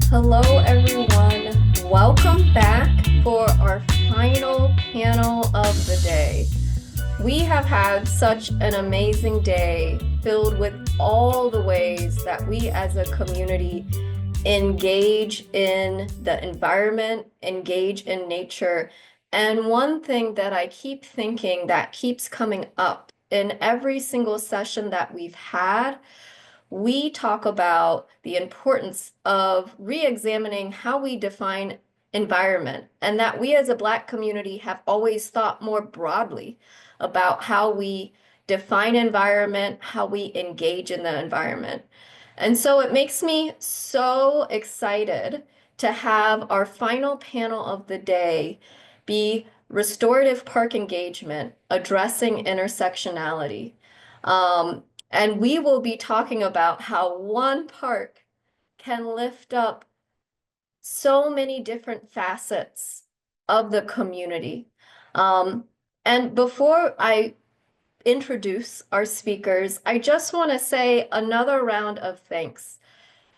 Hello, everyone. Welcome back for our final panel of the day. We have had such an amazing day filled with all the ways that we as a community engage in the environment, engage in nature. And one thing that I keep thinking that keeps coming up in every single session that we've had, we talk about the importance of re-examining how we define environment, and that we as a Black community have always thought more broadly about how we define environment, how we engage in the environment. And so it makes me so excited to have our final panel of the day be Restorative Park Engagement, addressing intersectionality. Um, and we will be talking about how one park can lift up so many different facets of the community. Um, and before I introduce our speakers, I just want to say another round of thanks.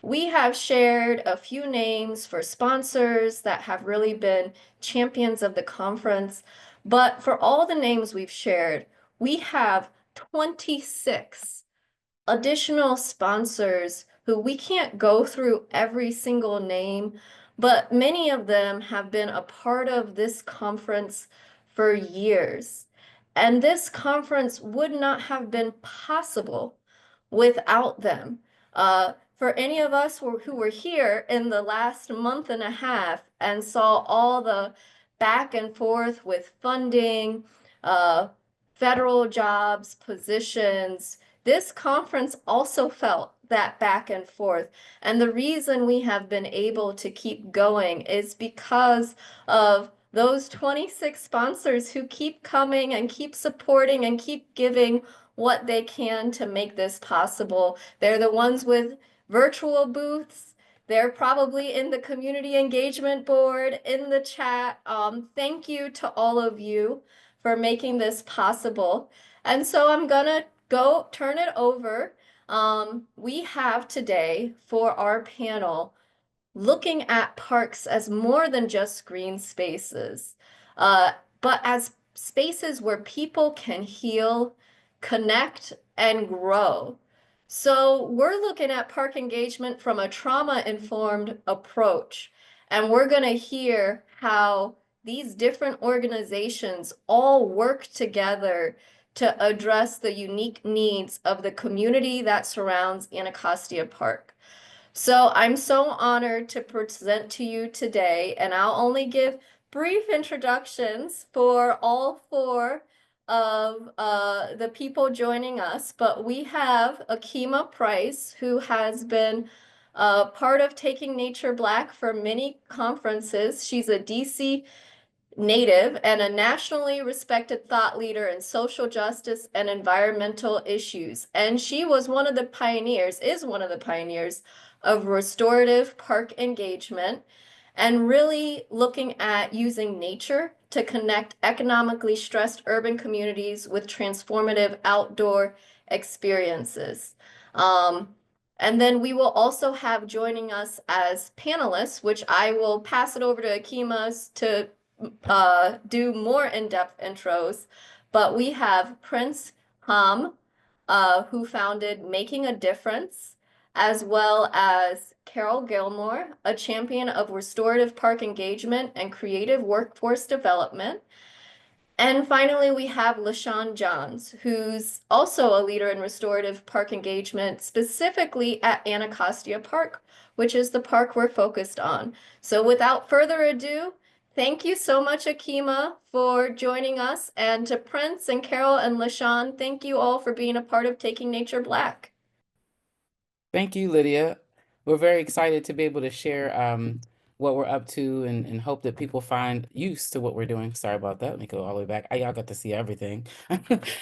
We have shared a few names for sponsors that have really been champions of the conference, but for all the names we've shared, we have 26 additional sponsors who we can't go through every single name, but many of them have been a part of this conference for years. And this conference would not have been possible without them. For any of us who were here in the last month and a half and saw all the back and forth with funding, federal jobs, positions, this conference also felt that back and forth. And the reason we have been able to keep going is because of those 26 sponsors who keep coming and keep supporting and keep giving what they can to make this possible. They're the ones with virtual booths. They're probably in the community engagement board, in the chat. Thank you to all of you for making this possible. And so I'm gonna go turn it over. We have today for our panel looking at parks as more than just green spaces, but as spaces where people can heal, connect, and grow. So we're looking at park engagement from a trauma-informed approach, and we're going to hear how these different organizations all work together to address the unique needs of the community that surrounds Anacostia Park. So I'm so honored to present to you today, and I'll only give brief introductions for all four of the people joining us, but we have Akiima Price, who has been part of Taking Nature Black for many conferences. She's a DC native and a nationally respected thought leader in social justice and environmental issues. And she was one of the pioneers, is one of the pioneers of restorative park engagement and really looking at using nature to connect economically stressed urban communities with transformative outdoor experiences. Um, and then we will also have joining us as panelists, which I will pass it over to Akiima to do more in-depth intros, but we have Prince Hamn, who founded Making a Difference, as well as Karol Gilmore, a champion of restorative park engagement and creative workforce development. And finally, we have LaShawn Johns, who's also a leader in restorative park engagement, specifically at Anacostia Park, which is the park we're focused on. So without further ado, thank you so much, Akiima, for joining us. And to Prince and Karol and LaShawn, thank you all for being a part of Taking Nature Black. Thank you, Lydia. We're very excited to be able to share what we're up to and hope that people find use to what we're doing. Sorry about that. Let me go all the way back. Y'all got to see everything.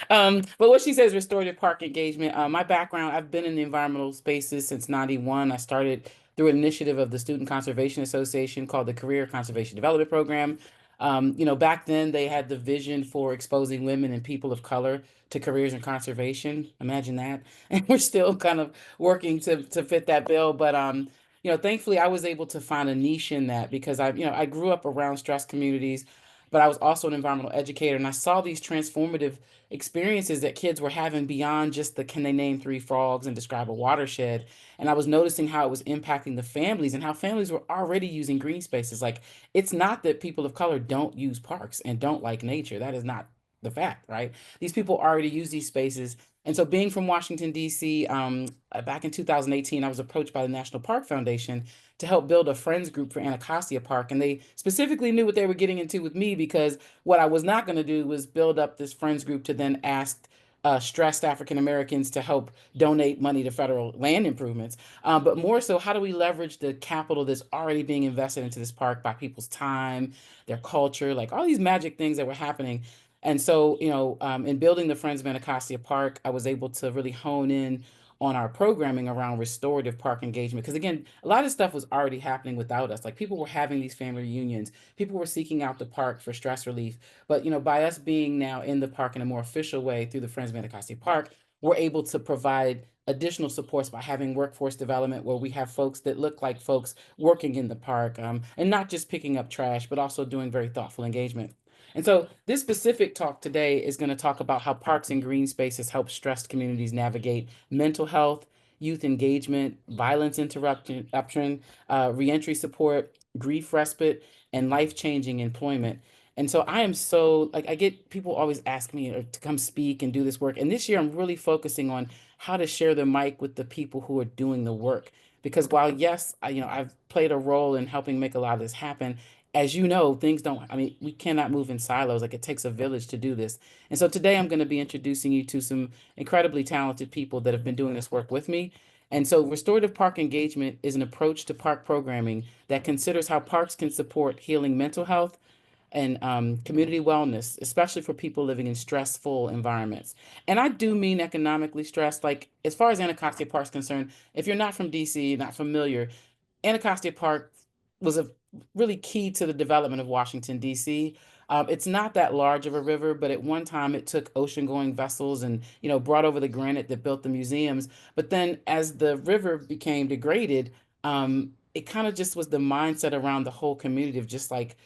But what she says, restorative park engagement. My background, I've been in the environmental spaces since 91. I started through an initiative of the Student Conservation Association called the Career Conservation Development Program. Back then they had the vision for exposing women and people of color to careers in conservation. Imagine that. And we're still kind of working to fit that bill. But thankfully I was able to find a niche in that because I grew up around stress communities, but I was also an environmental educator, and I saw these transformative experiences that kids were having beyond just the can they name three frogs and describe a watershed. And I was noticing how it was impacting the families and how families were already using green spaces. Like, it's not that people of color don't use parks and don't like nature. That is not the fact, right? These people already use these spaces. And so, being from Washington, D.C., back in 2018, I was approached by the National Park Foundation to help build a friends group for Anacostia Park. And they specifically knew what they were getting into with me, because what I was not going to do was build up this friends group to then ask stressed African Americans to help donate money to federal land improvements. But more so, how do we leverage the capital that's already being invested into this park by people's time, their culture, like all these magic things that were happening. And so, in building the Friends of Anacostia Park, I was able to really hone in on our programming around restorative park engagement. Because again, a lot of stuff was already happening without us. Like, people were having these family reunions, people were seeking out the park for stress relief. But by us being now in the park in a more official way through the Friends of Anacostia Park, we're able to provide additional supports by having workforce development where we have folks that look like folks working in the park, and not just picking up trash, but also doing very thoughtful engagement. And so this specific talk today is going to talk about how parks and green spaces help stressed communities navigate mental health, youth engagement, violence interruption, reentry support, grief respite, and life-changing employment. And so I am so like, I get people always ask me to come speak and do this work. And this year I'm really focusing on how to share the mic with the people who are doing the work. Because while yes, I've played a role in helping make a lot of this happen, as you know, things don't, I mean, we cannot move in silos. Like, it takes a village to do this. And so today I'm going to be introducing you to some incredibly talented people that have been doing this work with me. And so restorative park engagement is an approach to park programming that considers how parks can support healing mental health and community wellness, especially for people living in stressful environments. And I do mean economically stressed. Like, as far as Anacostia Park is concerned, if you're not from DC, not familiar, Anacostia Park was a really key to the development of Washington, D.C. It's not that large of a river, but at one time it took ocean-going vessels and, brought over the granite that built the museums. But then as the river became degraded, it kind of just was the mindset around the whole community of just like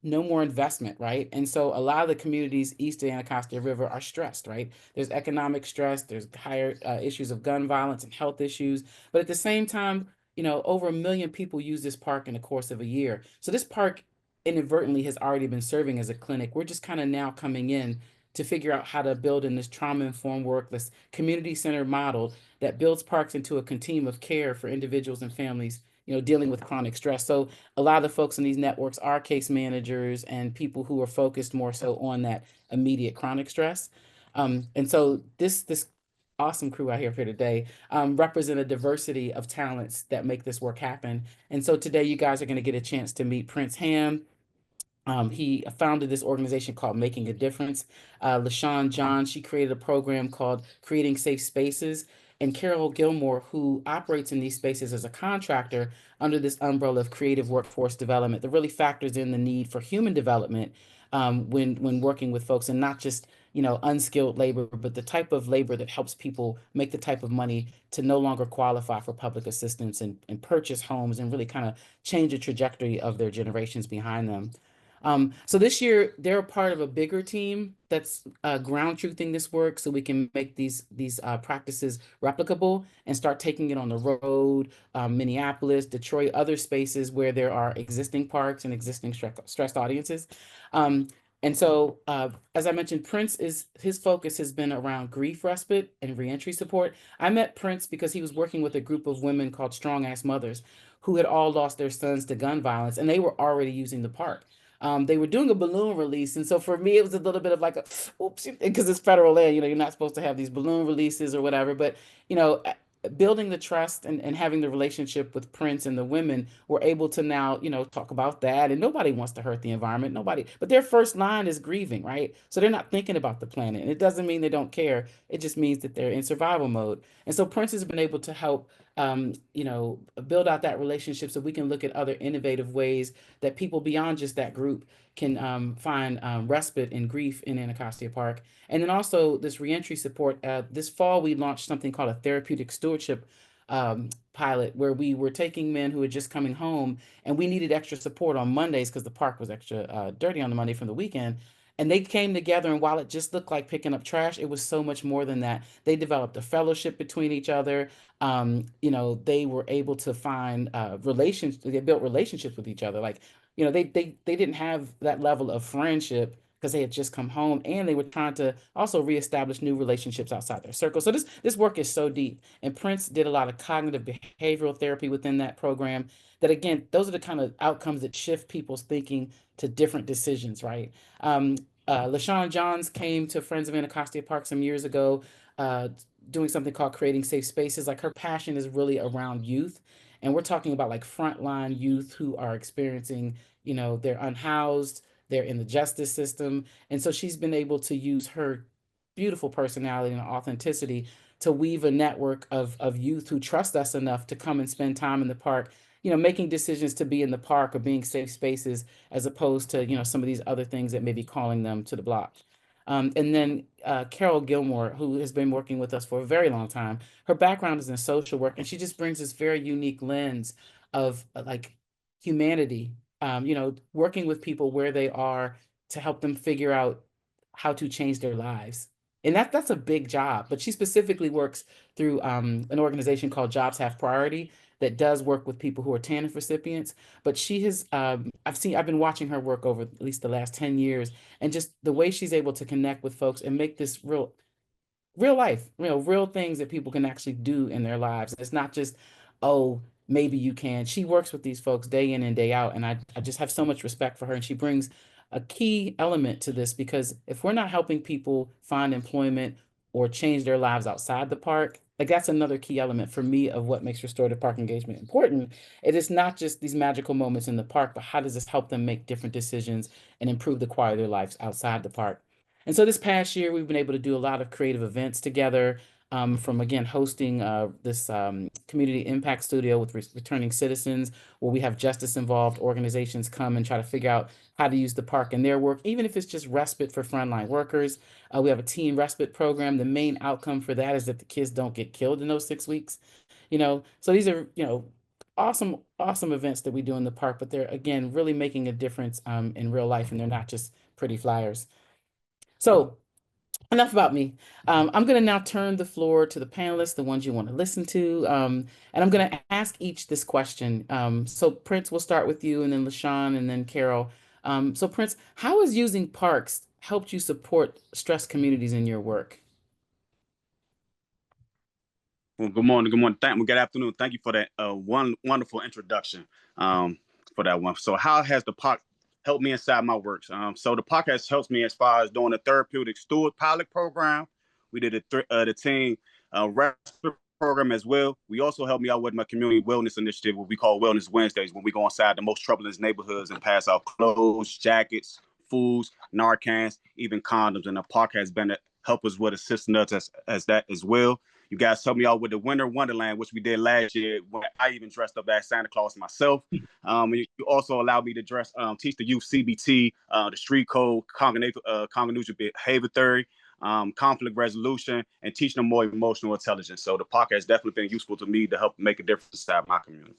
no more investment, right? And so a lot of the communities east of Anacostia River are stressed, right? There's economic stress, there's higher issues of gun violence and health issues. But at the same time, over 1 million people use this park in the course of a year. So this park inadvertently has already been serving as a clinic. We're just kind of now coming in to figure out how to build in this trauma-informed work, this community-centered model that builds parks into a continuum of care for individuals and families, dealing with chronic stress. So a lot of the folks in these networks are case managers and people who are focused more so on that immediate chronic stress. And so this awesome crew out here today represent a diversity of talents that make this work happen. And so today you guys are going to get a chance to meet Prince Hamn. He founded this organization called Making a Difference. LaShawn John, she created a program called Creating Safe Spaces. And Karol Gilmore, who operates in these spaces as a contractor under this umbrella of creative workforce development, that really factors in the need for human development when working with folks, and not just unskilled labor, but the type of labor that helps people make the type of money to no longer qualify for public assistance and purchase homes and really kind of change the trajectory of their generations behind them. So this year they're a part of a bigger team that's ground truthing this work so we can make these practices replicable and start taking it on the road, Minneapolis, Detroit, other spaces where there are existing parks and existing stressed audiences. Um, and so, as I mentioned, his focus has been around grief respite and reentry support. I met Prince because he was working with a group of women called Strong Ass Mothers who had all lost their sons to gun violence, and they were already using the park. They were doing a balloon release, and so for me, it was a little bit of like a oops, because it's federal land. You're not supposed to have these balloon releases or whatever. But you know, building the trust and having the relationship with Prince and the women, we're able to now talk about that. And nobody wants to hurt the environment, nobody. But their first line is grieving, right? So they're not thinking about the planet, and it doesn't mean they don't care. It just means that they're in survival mode. And so Prince has been able to help build out that relationship so we can look at other innovative ways that people beyond just that group can find respite in grief in Anacostia Park. And then also this reentry support. This fall, we launched something called a therapeutic stewardship pilot where we were taking men who had just coming home, and we needed extra support on Mondays because the park was extra dirty on the Monday from the weekend. And they came together, and while it just looked like picking up trash, it was so much more than that. They developed a fellowship between each other. They were able to find relations. They built relationships with each other. Like, they didn't have that level of friendship because they had just come home, and they were trying to also reestablish new relationships outside their circle. So this work is so deep. And Prince did a lot of cognitive behavioral therapy within that program. That, again, those are the kind of outcomes that shift people's thinking to different decisions, right? LaShawn Johns came to Friends of Anacostia Park some years ago, uh, doing something called creating safe spaces. Like, her passion is really around youth. And we're talking about like frontline youth who are experiencing, they're unhoused, they're in the justice system. And so she's been able to use her beautiful personality and authenticity to weave a network of youth who trust us enough to come and spend time in the park, making decisions to be in the park or being safe spaces as opposed to, some of these other things that may be calling them to the block. And then Karol Gilmore, who has been working with us for a very long time, her background is in social work, and she just brings this very unique lens of like humanity, working with people where they are to help them figure out how to change their lives. And that's a big job. But she specifically works through an organization called Jobs Have Priority that does work with people who are TANF recipients. But she has, I've been watching her work over at least the last 10 years, and just the way she's able to connect with folks and make this real life, real things that people can actually do in their lives. It's not just, oh, maybe you can. She works with these folks day in and day out. And I just have so much respect for her. And she brings a key element to this, because if we're not helping people find employment or change their lives outside the park, like, that's another key element for me of what makes restorative park engagement important. It is not just these magical moments in the park, but how does this help them make different decisions and improve the quality of their lives outside the park? And so this past year, we've been able to do a lot of creative events together, from, again, hosting this community impact studio with returning citizens, where we have justice involved organizations come and try to figure out how to use the park in their work, even if it's just respite for frontline workers. We have a teen respite program. The main outcome for that is that the kids don't get killed in those 6 weeks. So these are, awesome, awesome events that we do in the park, but they're, again, really making a difference in real life, and they're not just pretty flyers. So enough about me. I'm going to now turn the floor to the panelists, the ones you want to listen to. And I'm going to ask each this question. So Prince, we'll start with you, and then LaShawn, and then Karol. So Prince, how has using parks helped you support stressed communities in your work? Well, good morning. Good morning. Good afternoon. Thank you for that wonderful introduction for that one. So how has the park helped me inside my works? So the park has helped me as far as doing a therapeutic steward pilot program. We did the teen respite program as well. We also helped me out with my community wellness initiative, what we call Wellness Wednesdays, when we go inside the most troublous neighborhoods and pass out clothes, jackets, foods, Narcans, even condoms. And the park has been to help us with assisting us as that as well. You guys helped me out with the Winter Wonderland, which we did last year, when I even dressed up as Santa Claus myself. You also allowed me to teach the youth CBT, the street code, cognitive behavior theory, conflict resolution, and teaching them more emotional intelligence. So the park has definitely been useful to me to help make a difference inside my community.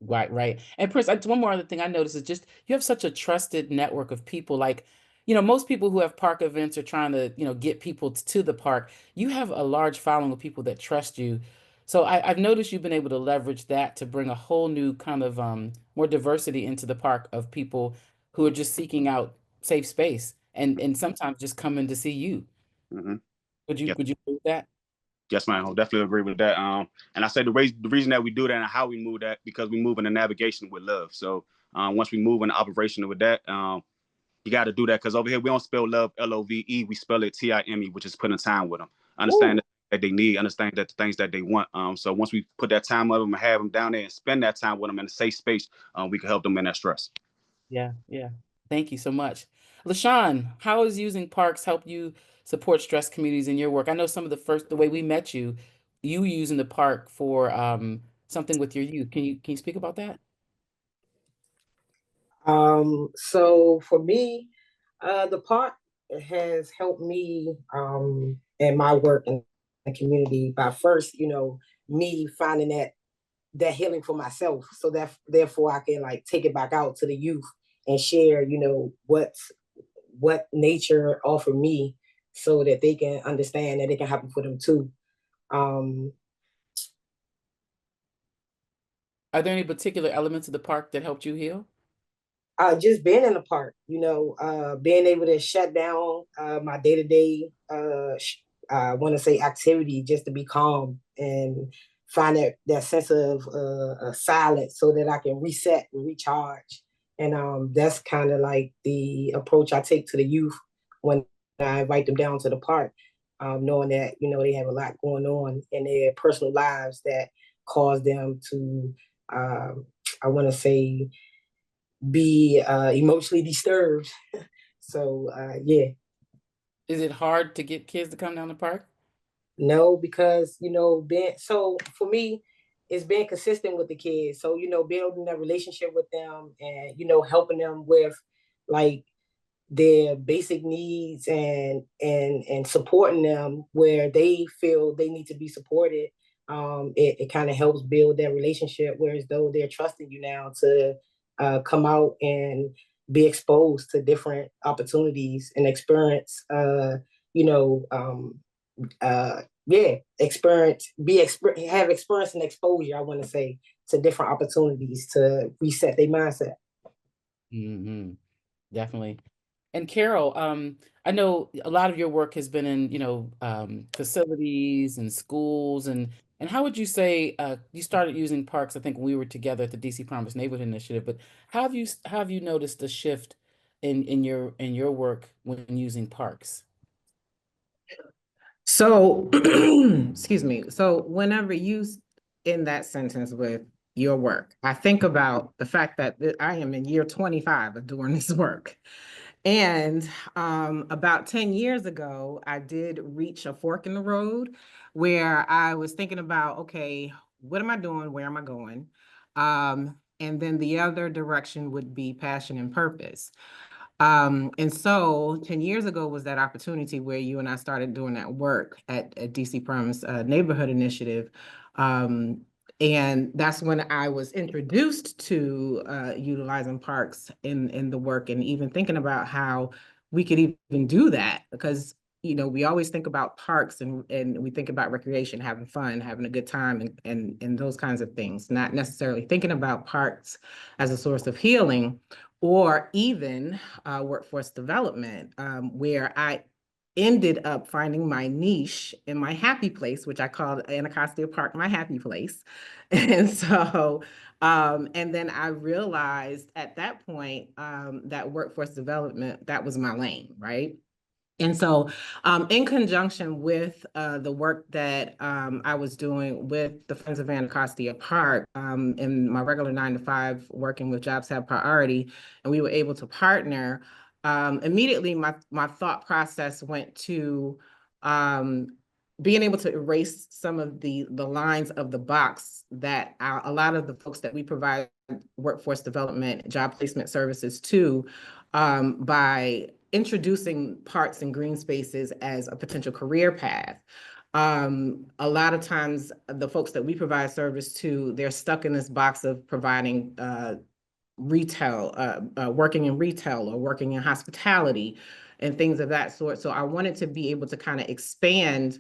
Right, right. And Prince, one more other thing I noticed is just you have such a trusted network of people. Like, most people who have park events are trying to, get people to the park. You have a large following of people that trust you. So I've noticed you've been able to leverage that to bring a whole new kind of more diversity into the park of people who are just seeking out safe space and sometimes just coming to see you. Mm-hmm. Would you Yes. would you agree with that? Yes, man. I'll definitely agree with that. And I say the reason that we do that and how we move that, because we move in the navigation with love. So once we move in the operation with that, you got to do that, because over here we don't spell love LOVE, we spell it TIME, which is putting time with them. Understand that they need, understand that the things that they want. So once we put that time with them and have them down there and spend that time with them in a safe space, we can help them in that stress. Yeah, yeah. Thank you so much. LaShawn, how has using parks helped you support stress communities in your work? I know some of the way we met you, you using the park for something with your youth. Can you speak about that? So for me, the park has helped me in my work in the community by first, me finding that healing for myself, so that therefore I can like take it back out to the youth and share, what nature offered me, so that they can understand that it can happen for them too. Are there any particular elements of the park that helped you heal? Just being in the park, being able to shut down my day-to-day, I want to say activity, just to be calm and find that sense of silence, so that I can reset and recharge. And that's kind of like the approach I take to the youth when I invite them down to the park, knowing that, they have a lot going on in their personal lives that cause them to, I want to say, be emotionally disturbed. So yeah. Is it hard to get kids to come down the park? No, because for me, it's being consistent with the kids. So, building that relationship with them, and helping them with like their basic needs, and supporting them where they feel they need to be supported. It kind of helps build that relationship, whereas though they're trusting you now to come out and be exposed to different opportunities and experience, you know, yeah, have experience and exposure, I want to say, to different opportunities to reset their mindset. Mm-hmm. Definitely. And Karol, I know a lot of your work has been in, facilities and schools, and how would you say you started using parks? I think when we were together at the DC Promise Neighborhood Initiative, but how have you noticed the shift in your work when using parks? So, excuse me. So, whenever you in that sentence with your work, I think about the fact that I am in year 25 of doing this work. And about 10 years ago, I did reach a fork in the road where I was thinking about, okay, what am I doing? Where am I going? And then the other direction would be passion and purpose. And so 10 years ago was that opportunity where you and I started doing that work at DC Promise Neighborhood Initiative. And that's when I was introduced to utilizing parks in the work, and even thinking about how we could even do that, because we always think about parks, and we think about recreation, having fun, having a good time, and those kinds of things, not necessarily thinking about parks as a source of healing, or even workforce development, where I ended up finding my niche in my happy place, which I called Anacostia Park my happy place. And so, and then I realized at that point that workforce development, that was my lane, right? And so, in conjunction with the work that I was doing with the Friends of Anacostia Park, in my regular 9 to 5, working with Jobs Have Priority, and we were able to partner, immediately my thought process went to being able to erase some of the lines of the box that a lot of the folks that we provide workforce development, job placement services to, by introducing parks and green spaces as a potential career path. A lot of times the folks that we provide service to, they're stuck in this box of providing retail, working in retail or working in hospitality and things of that sort. So I wanted to be able to kind of expand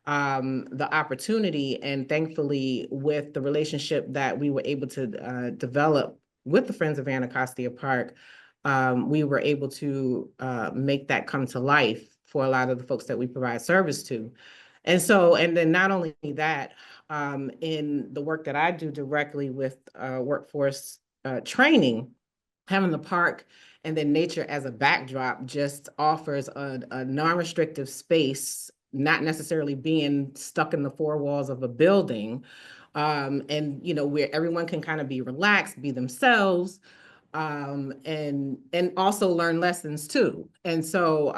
the opportunity, and thankfully with the relationship that we were able to develop with the Friends of Anacostia Park, we were able to make that come to life for a lot of the folks that we provide service to. And so, and then not only that, in the work that I do directly with workforce training, having the park and then nature as a backdrop just offers a non-restrictive space, not necessarily being stuck in the four walls of a building, and where everyone can kind of be relaxed, be themselves, and also learn lessons too. And so,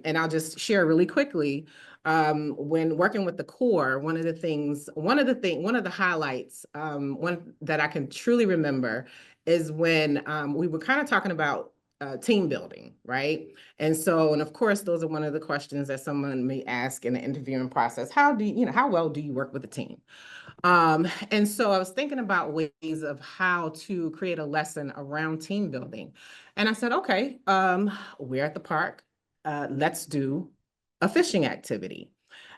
and I'll just share really quickly, when working with the core, one of the highlights, one that I can truly remember is when we were kind of talking about team building, right? And so, and of course, those are one of the questions that someone may ask in the interviewing process. How well do you work with a team? And so I was thinking about ways of how to create a lesson around team building. And I said, okay, we're at the park. Let's do a fishing activity.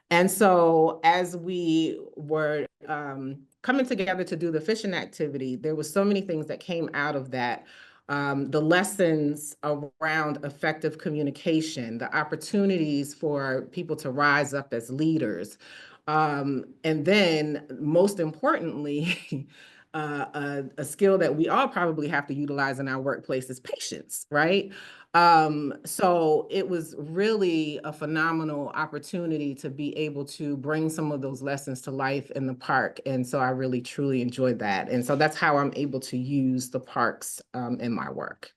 And so as we were coming together to do the fishing activity, there was so many things that came out of that. The lessons around effective communication, the opportunities for people to rise up as leaders. And then most importantly, a skill that we all probably have to utilize in our workplace is patience, right? So it was really a phenomenal opportunity to be able to bring some of those lessons to life in the park. And so I really, truly enjoyed that. And so that's how I'm able to use the parks in my work.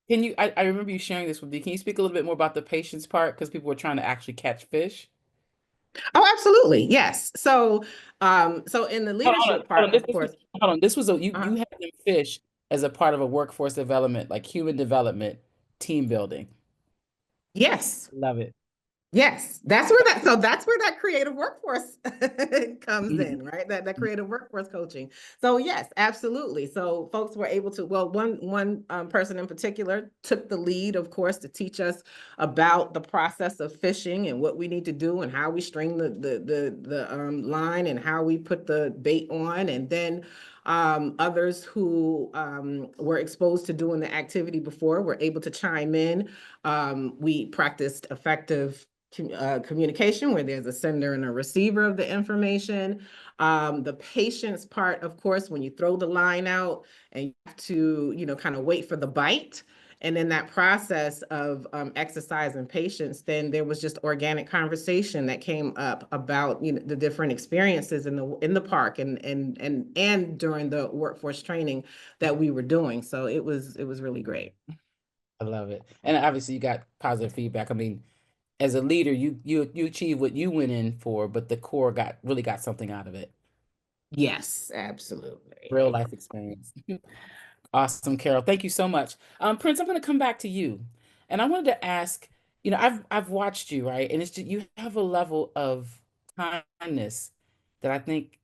Can you, I remember you sharing this with me. Can you speak a little bit more about the patience part? Because people were trying to actually catch fish. Oh, absolutely. Yes. So in the leadership part, of course. Hold on. This was you Uh-huh. had them fish as a part of a workforce development, like human development, team building. Yes. Love it. Yes, that's where that creative workforce comes in, right? That creative workforce coaching. So yes, absolutely. So folks were able to, well, one person in particular took the lead, of course, to teach us about the process of fishing and what we need to do and how we string the line and how we put the bait on, and then others who were exposed to doing the activity before were able to chime in. We practiced effective communication where there's a sender and a receiver of the information. The patience part, of course, when you throw the line out and you have to, kind of wait for the bite. And in that process of exercise and patience, then there was just organic conversation that came up about the different experiences in the park and during the workforce training that we were doing. So it was really great. I love it. And obviously you got positive feedback. I mean, as a leader, you achieve what you went in for, but the core really got something out of it. Yes, absolutely. Real life experience. Awesome, Karol. Thank you so much. Prince, I'm going to come back to you. And I wanted to ask, I've watched you, right? And it's just, you have a level of kindness that I think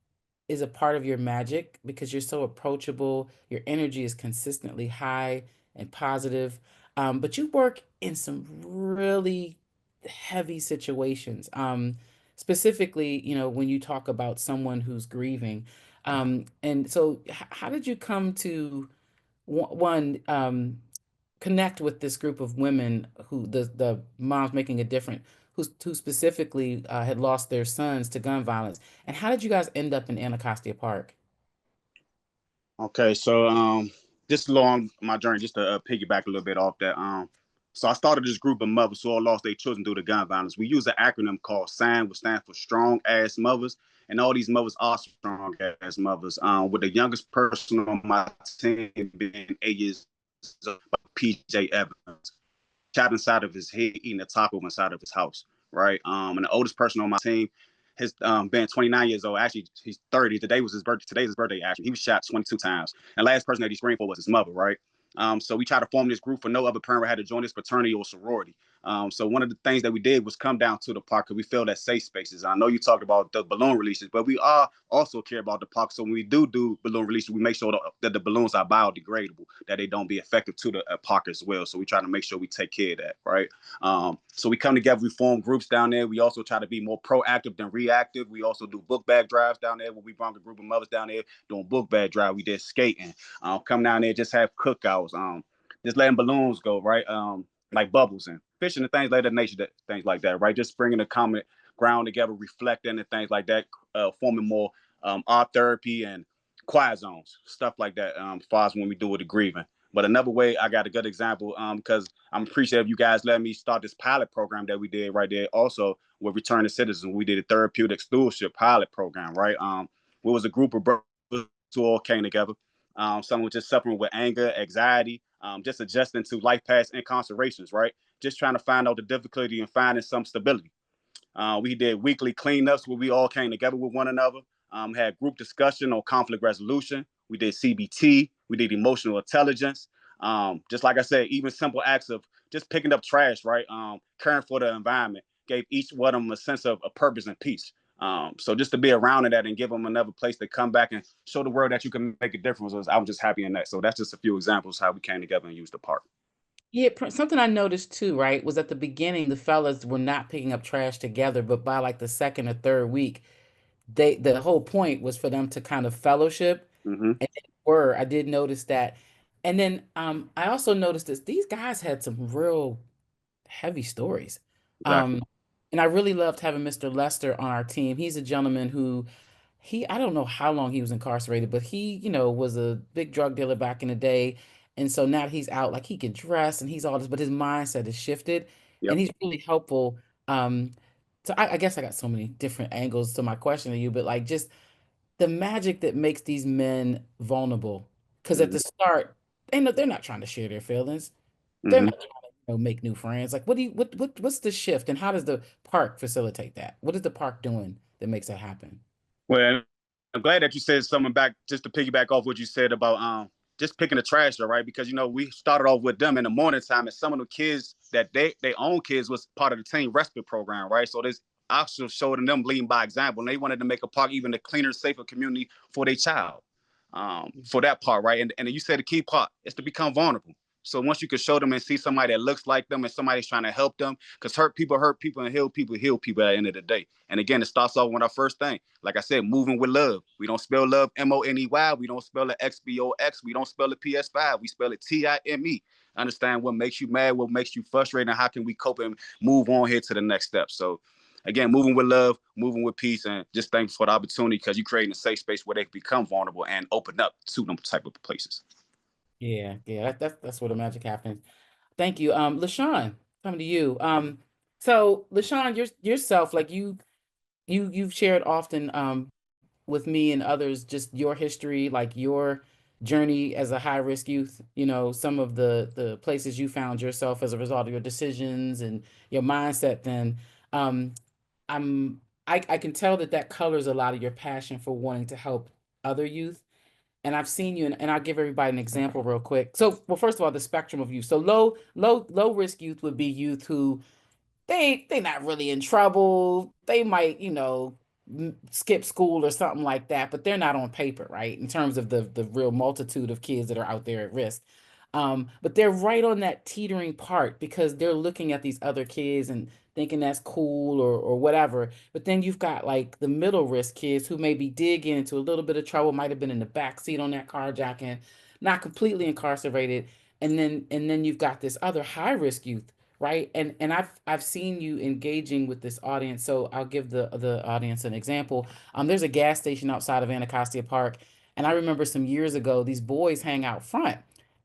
is a part of your magic because you're so approachable. Your energy is consistently high and positive. But you work in some really heavy situations. Specifically, when you talk about someone who's grieving. And so how did you come to one connect with this group of women who the moms making a difference who specifically had lost their sons to gun violence, and how did you guys end up in Anacostia Park? Okay, so just along my journey, just to piggyback a little bit off that. So I started this group of mothers who all lost their children due to gun violence. We use an acronym called SAM, which stands for Strong Ass Mothers, and all these mothers are strong ass mothers. With the youngest person on my team being 8 years old, PJ Evans, shot inside of his head, eating a taco inside of his house, right? And the oldest person on my team has been 29 years old. Actually, he's 30. Today was his birthday. Today's his birthday, actually. He was shot 22 times. And the last person that he screamed for was his mother, right? So we tried to form this group for no other parent had to join this fraternity or sorority. So one of the things that we did was come down to the park because we feel that safe spaces. I know you talked about the balloon releases, but we are also care about the park. So when we do balloon releases, we make sure that the balloons are biodegradable, that they don't be effective to the park as well. So we try to make sure we take care of that, right? So we come together, we form groups down there. We also try to be more proactive than reactive. We also do book bag drives down there where we brought a group of mothers down there doing book bag drive. We did skating. Come down there, just have cookouts. Just letting balloons go, right? Like bubbles and fishing and things like that nature, things like that, right? Just bringing a common ground together, reflecting and things like that, forming more art therapy and quiet zones, stuff like that. As far as when we do with the grieving. But another way, I got a good example because I'm appreciative you guys let me start this pilot program that we did right there. Also, with Returning Citizens, we did a therapeutic stewardship pilot program, right? We was a group of brothers who all came together. Someone was just suffering with anger, anxiety, just adjusting to life past incarcerations, right? Just trying to find out the difficulty in finding some stability. We did weekly cleanups where we all came together with one another, had group discussion on conflict resolution. We did CBT. We did emotional intelligence. Just like I said, even simple acts of just picking up trash, right? Caring for the environment gave each one of them a sense of a purpose and peace. So just to be around that and give them another place to come back and show the world that you can make a difference, I'm just happy in that. So that's just a few examples how we came together and used the park. Yeah, something I noticed too, right, was at the beginning the fellas were not picking up trash together, but by like the second or third week, the whole point was for them to kind of fellowship, Mm-hmm. and they were. I did notice that, and then I also noticed that these guys had some real heavy stories. Exactly. And I really loved having Mr. Lester on our team. He's a gentleman who I don't know how long he was incarcerated, but he, was a big drug dealer back in the day. And so now he's out, like he can dress and he's all this, but his mindset has shifted Yep. and he's really helpful. So I guess I got so many different angles to my question to you, but like just the magic that makes these men vulnerable. Because at Mm-hmm. the start, they're not trying to share their feelings. They're Mm-hmm. not trying to, make new friends. Like, what's the shift, and how does the park facilitate that? What is the park doing that makes that happen? Well, I'm glad that you said something back just to piggyback off what you said about just picking the trash up, right? Because we started off with them in the morning time, and some of the kids that they own kids was part of the teen respite program, right? So this also showed them leading by example, and they wanted to make a park even a cleaner, safer community for their child. For that part, right? And you said the key part is to become vulnerable. So once you can show them and see somebody that looks like them and somebody's trying to help them, because hurt people and heal people at the end of the day. And again, it starts off with our first thing. Like I said, moving with love. We don't spell love M-O-N-E-Y. We don't spell it X-B-O-X. We don't spell it P-S-5. We spell it T-I-M-E. Understand what makes you mad, what makes you frustrated, and how can we cope and move on here to the next step. So again, moving with love, moving with peace, and just thanks for the opportunity because you're creating a safe space where they can become vulnerable and open up to them type of places. Yeah, that's where the magic happens. Thank you. LaShawn, coming to you. So LaShawn, yourself, like you've shared often with me and others just your history, like your journey as a high risk youth, some of the places you found yourself as a result of your decisions and your mindset then. Um, I can tell that colors a lot of your passion for wanting to help other youth. And I've seen you, and I'll give everybody an example real quick. So, well, first of all, the spectrum of youth. So low risk youth would be youth who they not really in trouble. They might, skip school or something like that, but they're not on paper, right? In terms of the real multitude of kids that are out there at risk. But they're right on that teetering part because they're looking at these other kids and thinking that's cool or whatever. But then you've got like the middle risk kids who maybe did get into a little bit of trouble, might have been in the back seat on that carjacking, not completely incarcerated. And then you've got this other high risk youth, right? And I've seen you engaging with this audience. So I'll give the audience an example. There's a gas station outside of Anacostia Park, and I remember some years ago these boys hang out front,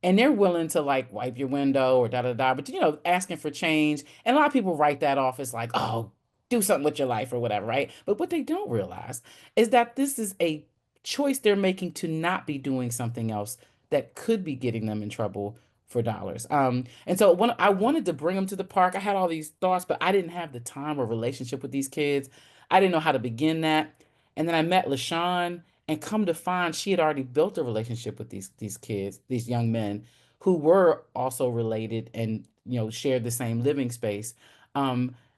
and they're willing to like wipe your window or da da da, but asking for change. And a lot of people write that off as like, oh, do something with your life or whatever, right? But what they don't realize is that this is a choice they're making to not be doing something else that could be getting them in trouble for dollars. And so when I wanted to bring them to the park, I had all these thoughts, but I didn't have the time or relationship with these kids. I didn't know how to begin that. And then I met LaShawn, and come to find she had already built a relationship with these kids, these young men who were also related and shared the same living space.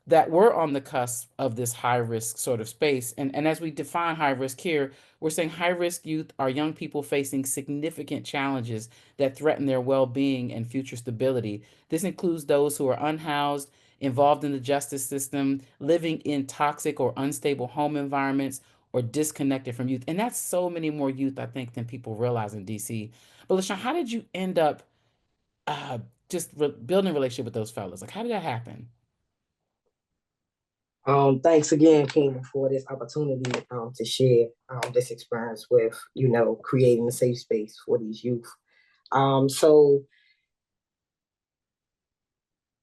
That were on the cusp of this high risk sort of space. And as we define high risk here, we're saying high risk youth are young people facing significant challenges that threaten their well being and future stability. This includes those who are unhoused, involved in the justice system, living in toxic or unstable home environments, or disconnected from youth. And that's so many more youth, I think, than people realize in DC. But LaShawn, how did you end up uh, building a relationship with those fellas? Like, how did that happen? Thanks again, Kingdom, for this opportunity to share this experience with, creating a safe space for these youth. So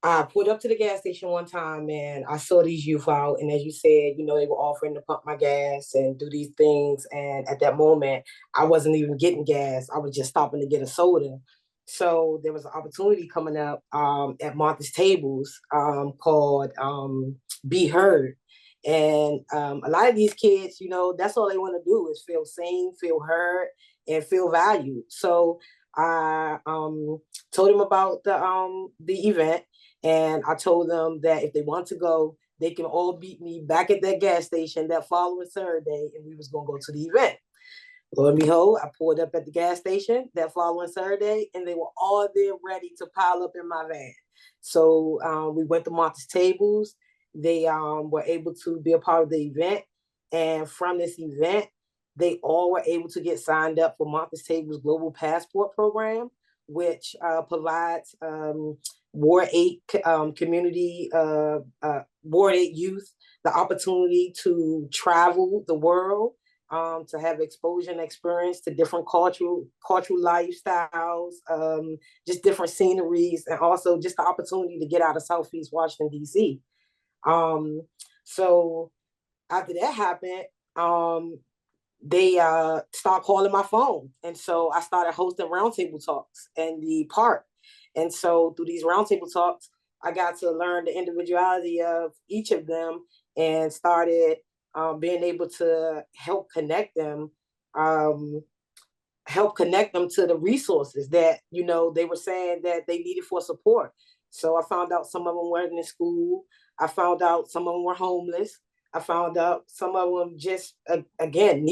I pulled up to the gas station one time and I saw these youth out. And as you said, they were offering to pump my gas and do these things. And at that moment, I wasn't even getting gas. I was just stopping to get a soda. So there was an opportunity coming up at Martha's Tables called Be Heard. And a lot of these kids, that's all they want to do is feel seen, feel heard, and feel valued. So I told them about the event. And I told them that if they want to go, they can all meet me back at that gas station that following Saturday, and we was gonna go to the event. Lo and behold, I pulled up at the gas station that following Saturday, and they were all there ready to pile up in my van. So we went to Martha's Tables. They were able to be a part of the event. And from this event, they all were able to get signed up for Martha's Tables Global Passport Program, which provides Ward 8 community, Ward 8 youth the opportunity to travel the world, to have exposure and experience to different cultural lifestyles, just different sceneries, and also just the opportunity to get out of Southeast Washington, D.C. So after that happened, they start calling my phone. And so I started hosting roundtable talks in the park. And so through these roundtable talks, I got to learn the individuality of each of them and started being able to help connect them to the resources that, they were saying that they needed for support. So I found out some of them weren't in school. I found out some of them were homeless. I found out some of them just, again,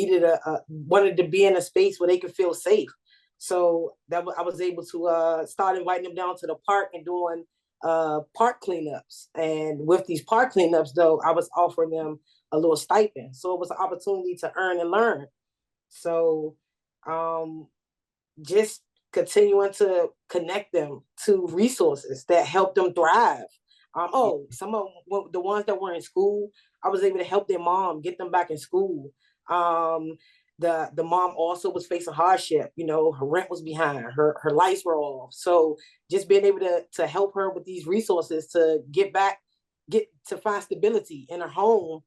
wanted to be in a space where they could feel safe. So I was able to start inviting them down to the park and doing park cleanups. And with these park cleanups, though, I was offering them a little stipend. So it was an opportunity to earn and learn. So just continuing to connect them to resources that help them thrive. Some of the ones that were in school, I was able to help their mom get them back in school. The mom also was facing hardship. Her rent was behind, her lights were off. So just being able to help her with these resources to get to find stability in her home.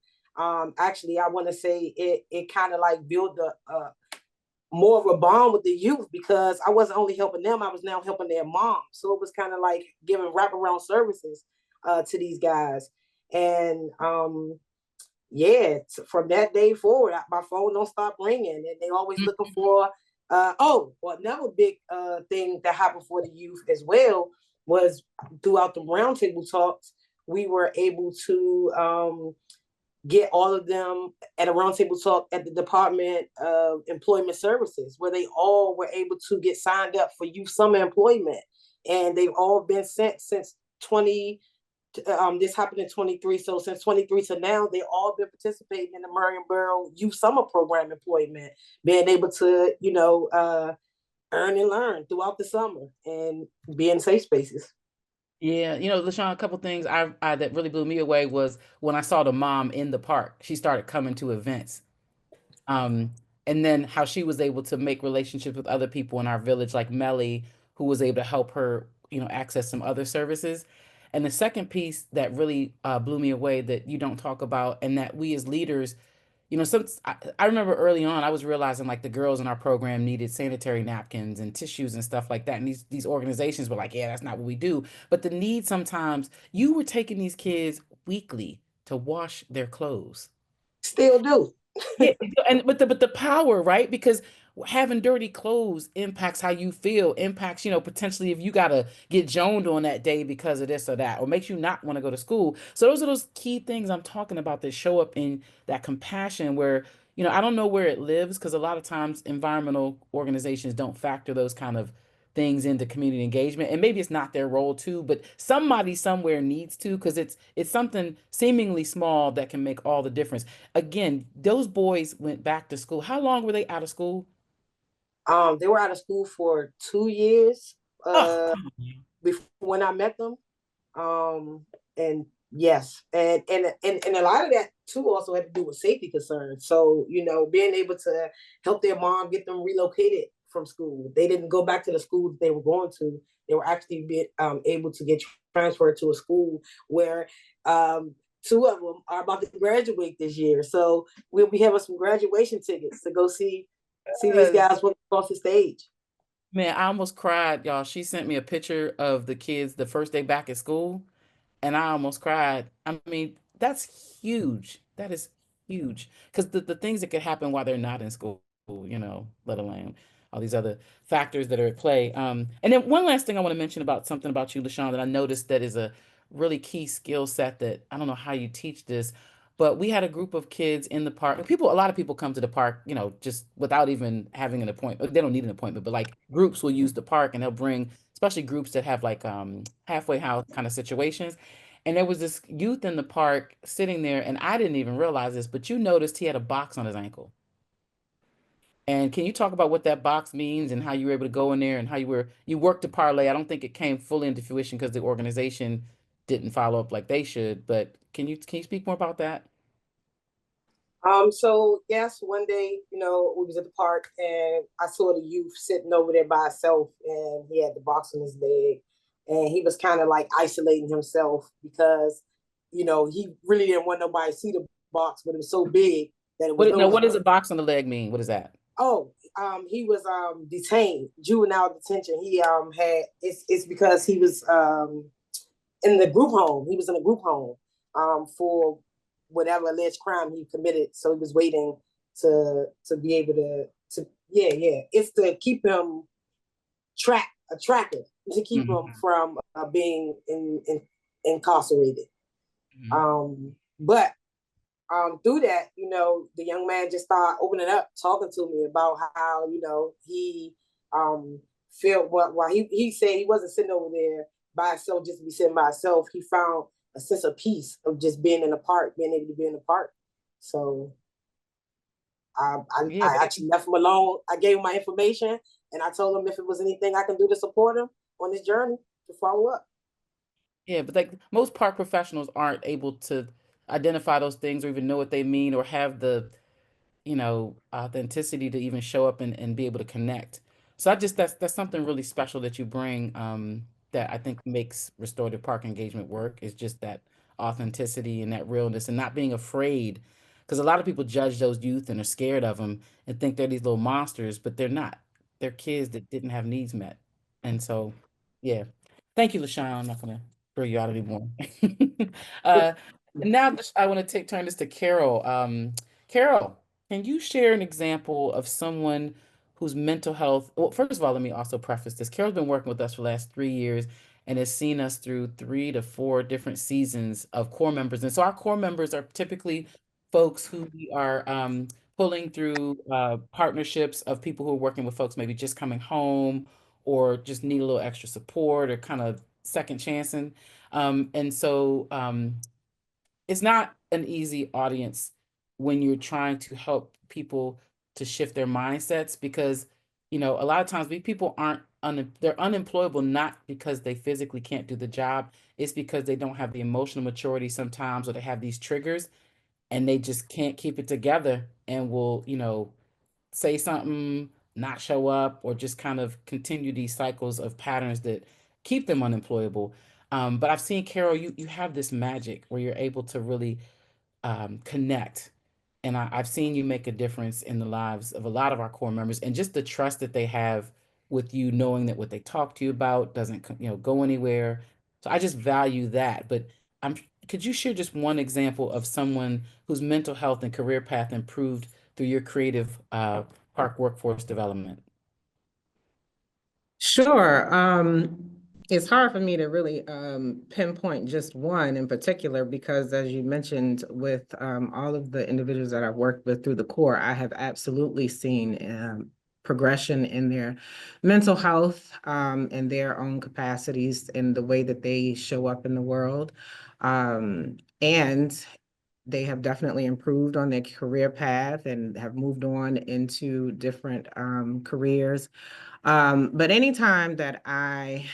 Actually, I want to say it kind of like built more of a bond with the youth, because I wasn't only helping them, I was now helping their mom. So it was kind of like giving wraparound services to these guys. And from that day forward, my phone don't stop ringing, and they always looking for. Another big thing that happened for the youth as well was throughout the roundtable talks, we were able to get all of them at a roundtable talk at the Department of Employment Services, where they all were able to get signed up for youth summer employment. And they've all been sent since this happened in 23. So since 23 to now, they've all been participating in the Marionboro Youth Summer Program employment, being able to, earn and learn throughout the summer and be in safe spaces. Yeah, LaShawn, a couple things I that really blew me away was when I saw the mom in the park. She started coming to events. And then how she was able to make relationships with other people in our village, like Melly, who was able to help her, access some other services. And the second piece that really blew me away that you don't talk about, and that we as leaders, I remember early on, I was realizing like the girls in our program needed sanitary napkins and tissues and stuff like that. And these organizations were like, yeah, that's not what we do. But the need sometimes, you were taking these kids weekly to wash their clothes. Still do. Yeah, but the power, right? Because having dirty clothes impacts how you feel, impacts, potentially if you gotta get joned on that day because of this or that, or makes you not want to go to school. So those are those key things I'm talking about that show up in that compassion where, I don't know where it lives, because a lot of times environmental organizations don't factor those kind of things into community engagement, and maybe it's not their role too, but somebody somewhere needs to, because it's something seemingly small that can make all the difference. Again, those boys went back to school. How long were they out of school? They were out of school for 2 years Oh, before when I met them. And yes, and a lot of that too also had to do with safety concerns. So, being able to help their mom get them relocated from school. They didn't go back to the school that they were going to. They were actually able to get transferred to a school where two of them are about to graduate this year. So we'll be having some graduation tickets to go see these guys walk across the stage. man, I almost cried, y'all. She sent me a picture of the kids the first day back at school, and I almost cried. I mean, that's huge. That is huge. Because the things that could happen while they're not in school, let alone all these other factors that are at play. And then one last thing I want to mention about something about you, LaShawn, that I noticed that is a really key skill set that I don't know how you teach this, but we had a group of kids in the park. A lot of people come to the park, you know, just without even having an appointment. They don't need an appointment, but like groups will use the park and they'll bring, especially groups that have like halfway house kind of situations. And there was this youth in the park sitting there, and I didn't even realize this, but you noticed he had a box on his ankle. And can you talk about what that box means and how you were able to go in there and how you worked to parlay? I don't think it came fully into fruition because the organization didn't follow up like they should, but can you speak more about that? So yes, one day, you know, we was at the park and I saw the youth sitting over there by himself and he had the box on his leg and he was kind of like isolating himself because, you know, he really didn't want nobody to see the box, but it was so big that it was What does noticeable. a box on the leg mean? What is that? Oh, he was detained, juvenile detention. He had it's because he was in the group home. He was in a group home for whatever alleged crime he committed. So he was waiting to be able to yeah. It's to keep him a tracker to keep him Mhm. from being incarcerated. Mhm. But through that, you know, the young man just started opening up, talking to me about how, you know, he felt while he said he wasn't sitting over there by himself just to be sitting by himself. He found a sense of peace of just being in the park, being able to be in the park. So Yeah, I actually left him alone. I gave him my information and I told him if it was anything I can do to support him on his journey to follow up. yeah, but like most park professionals aren't able to identify those things or even know what they mean or have the authenticity to even show up and be able to connect. So that's something really special that you bring that I think makes restorative park engagement work is just that authenticity and that realness and not being afraid. Because a lot of people judge those youth and are scared of them and think they're these little monsters, but they're not. They're kids that didn't have needs met. And so, yeah. Thank you, LaShawn. I'm not gonna throw you out anymore. uh, and now I want to turn this to Karol. Karol, can you share an example of someone whose mental health? Well, first of all, let me also preface this. Carol's been working with us for the last 3 years and has seen us through 3 to 4 different seasons of core members. And so our core members are typically folks who we are pulling through partnerships of people who are working with folks maybe just coming home or just need a little extra support or kind of second chancing. And so it's not an easy audience when you're trying to help people to shift their mindsets because a lot of times people aren't they're unemployable not because they physically can't do the job. It's because they don't have the emotional maturity sometimes or they have these triggers and they just can't keep it together and will say something, not show up, or just kind of continue these cycles of patterns that keep them unemployable. But I've seen, Karol, you have this magic where you're able to really connect. And I've seen you make a difference in the lives of a lot of our core members and just the trust that they have with you, knowing that what they talk to you about doesn't, go anywhere. So I just value that. But I'm, could you share just one example of someone whose mental health and career path improved through your creative park workforce development? Sure. It's hard for me to really pinpoint just one in particular because, as you mentioned, with all of the individuals that I've worked with through the core, I have absolutely seen progression in their mental health and their own capacities and the way that they show up in the world. And they have definitely improved on their career path and have moved on into different careers. But anytime that I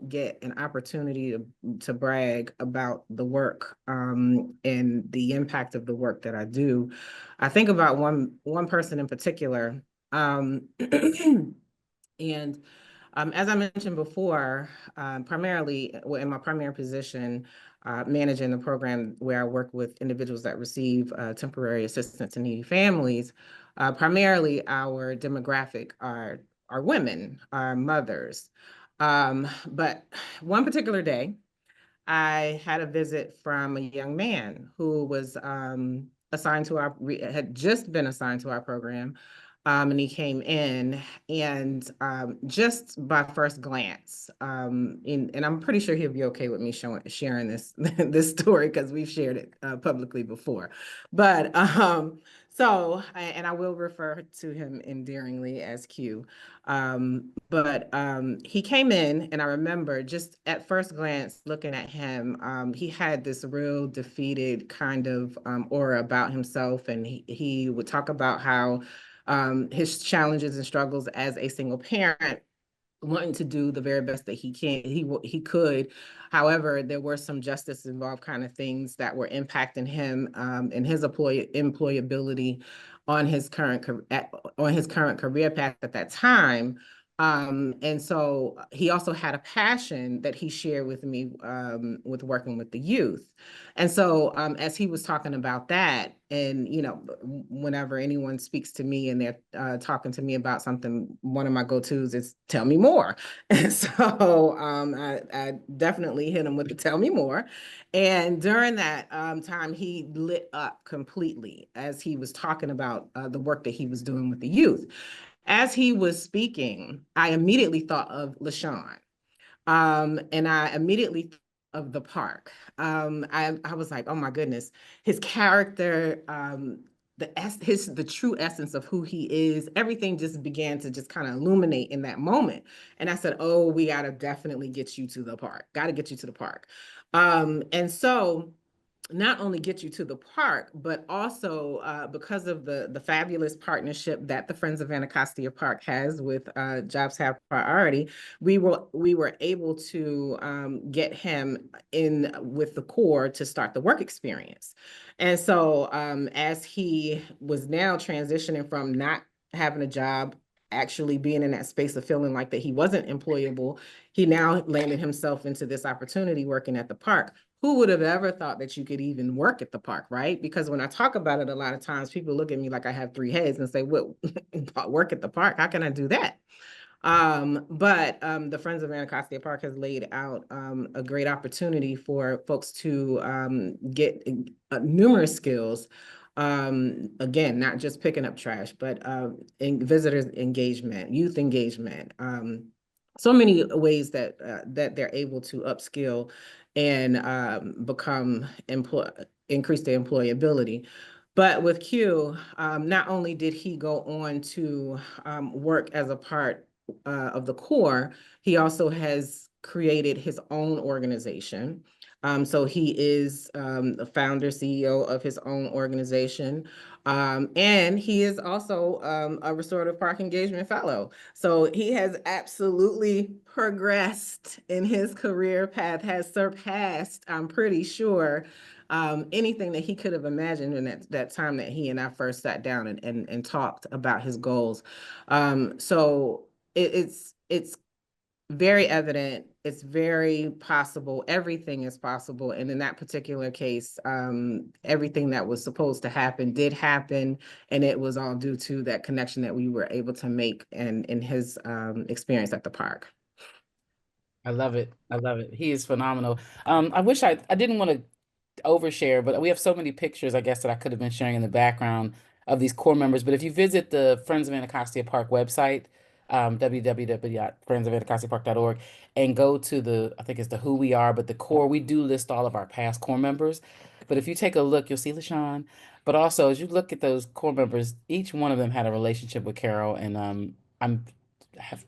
get an opportunity to brag about the work and the impact of the work that I do, I think about one person in particular. And as I mentioned before, primarily in my primary position, managing the program where I work with individuals that receive temporary assistance in needy families, primarily our demographic are women, are mothers. But one particular day, I had a visit from a young man who was had just been assigned to our program. And he came in, and just by first glance, and I'm pretty sure he'll be okay with me sharing this this story because we've shared it publicly before. But and I will refer to him endearingly as Q. But he came in, and I remember just at first glance looking at him, he had this real defeated kind of aura about himself, and he would talk about how his challenges and struggles as a single parent, wanting to do the very best that he could. However, there were some justice involved kind of things that were impacting him and his employability on his current career path at that time. And so he also had a passion that he shared with me with working with the youth. And so as he was talking about that, and whenever anyone speaks to me and they're talking to me about something, one of my go-tos is tell me more. And so I definitely hit him with the tell me more. And during that time, he lit up completely as he was talking about the work that he was doing with the youth. As he was speaking, I immediately thought of LaShawn. And I immediately thought of the park. I was like, oh my goodness, his character, the true essence of who he is, everything just began to just kind of illuminate in that moment. And I said, oh, we gotta definitely get you to the park. Gotta get you to the park. And so not only get you to the park, but also because of the fabulous partnership that the Friends of Anacostia Park has with Jobs Have Priority, we were able to get him in with the Corps to start the work experience. And so as he was now transitioning from not having a job, actually being in that space of feeling like that he wasn't employable, he now landed himself into this opportunity working at the park. Who would have ever thought that you could even work at the park, right? Because when I talk about it, a lot of times people look at me like I have three heads and say, "What, work at the park? How can I do that?" But the Friends of Anacostia Park has laid out a great opportunity for folks to get numerous skills. Again, not just picking up trash, but in visitors engagement, youth engagement. So many ways that that they're able to upskill and increase their employability. But with Q, not only did he go on to work as a part of the Corps, he also has created his own organization. So he is the founder, CEO of his own organization. And he is also a Restorative Park Engagement Fellow. So he has absolutely progressed in his career path, has surpassed, I'm pretty sure, anything that he could have imagined in that time that he and I first sat down and talked about his goals. So it's very evident, it's very possible, everything is possible. And in that particular case, everything that was supposed to happen did happen, and it was all due to that connection that we were able to make in his experience at the park. I love it. I love it. He is phenomenal. I wish I didn't want to overshare, but we have so many pictures, I guess, that I could have been sharing in the background of these core members. But if you visit the Friends of Anacostia Park website, www.friendsofanacostiapark.org, and go to I think it's the Who We Are, but the core, we do list all of our past core members. But if you take a look, you'll see LaShawn. But also, as you look at those core members, each one of them had a relationship with Karol, and I'm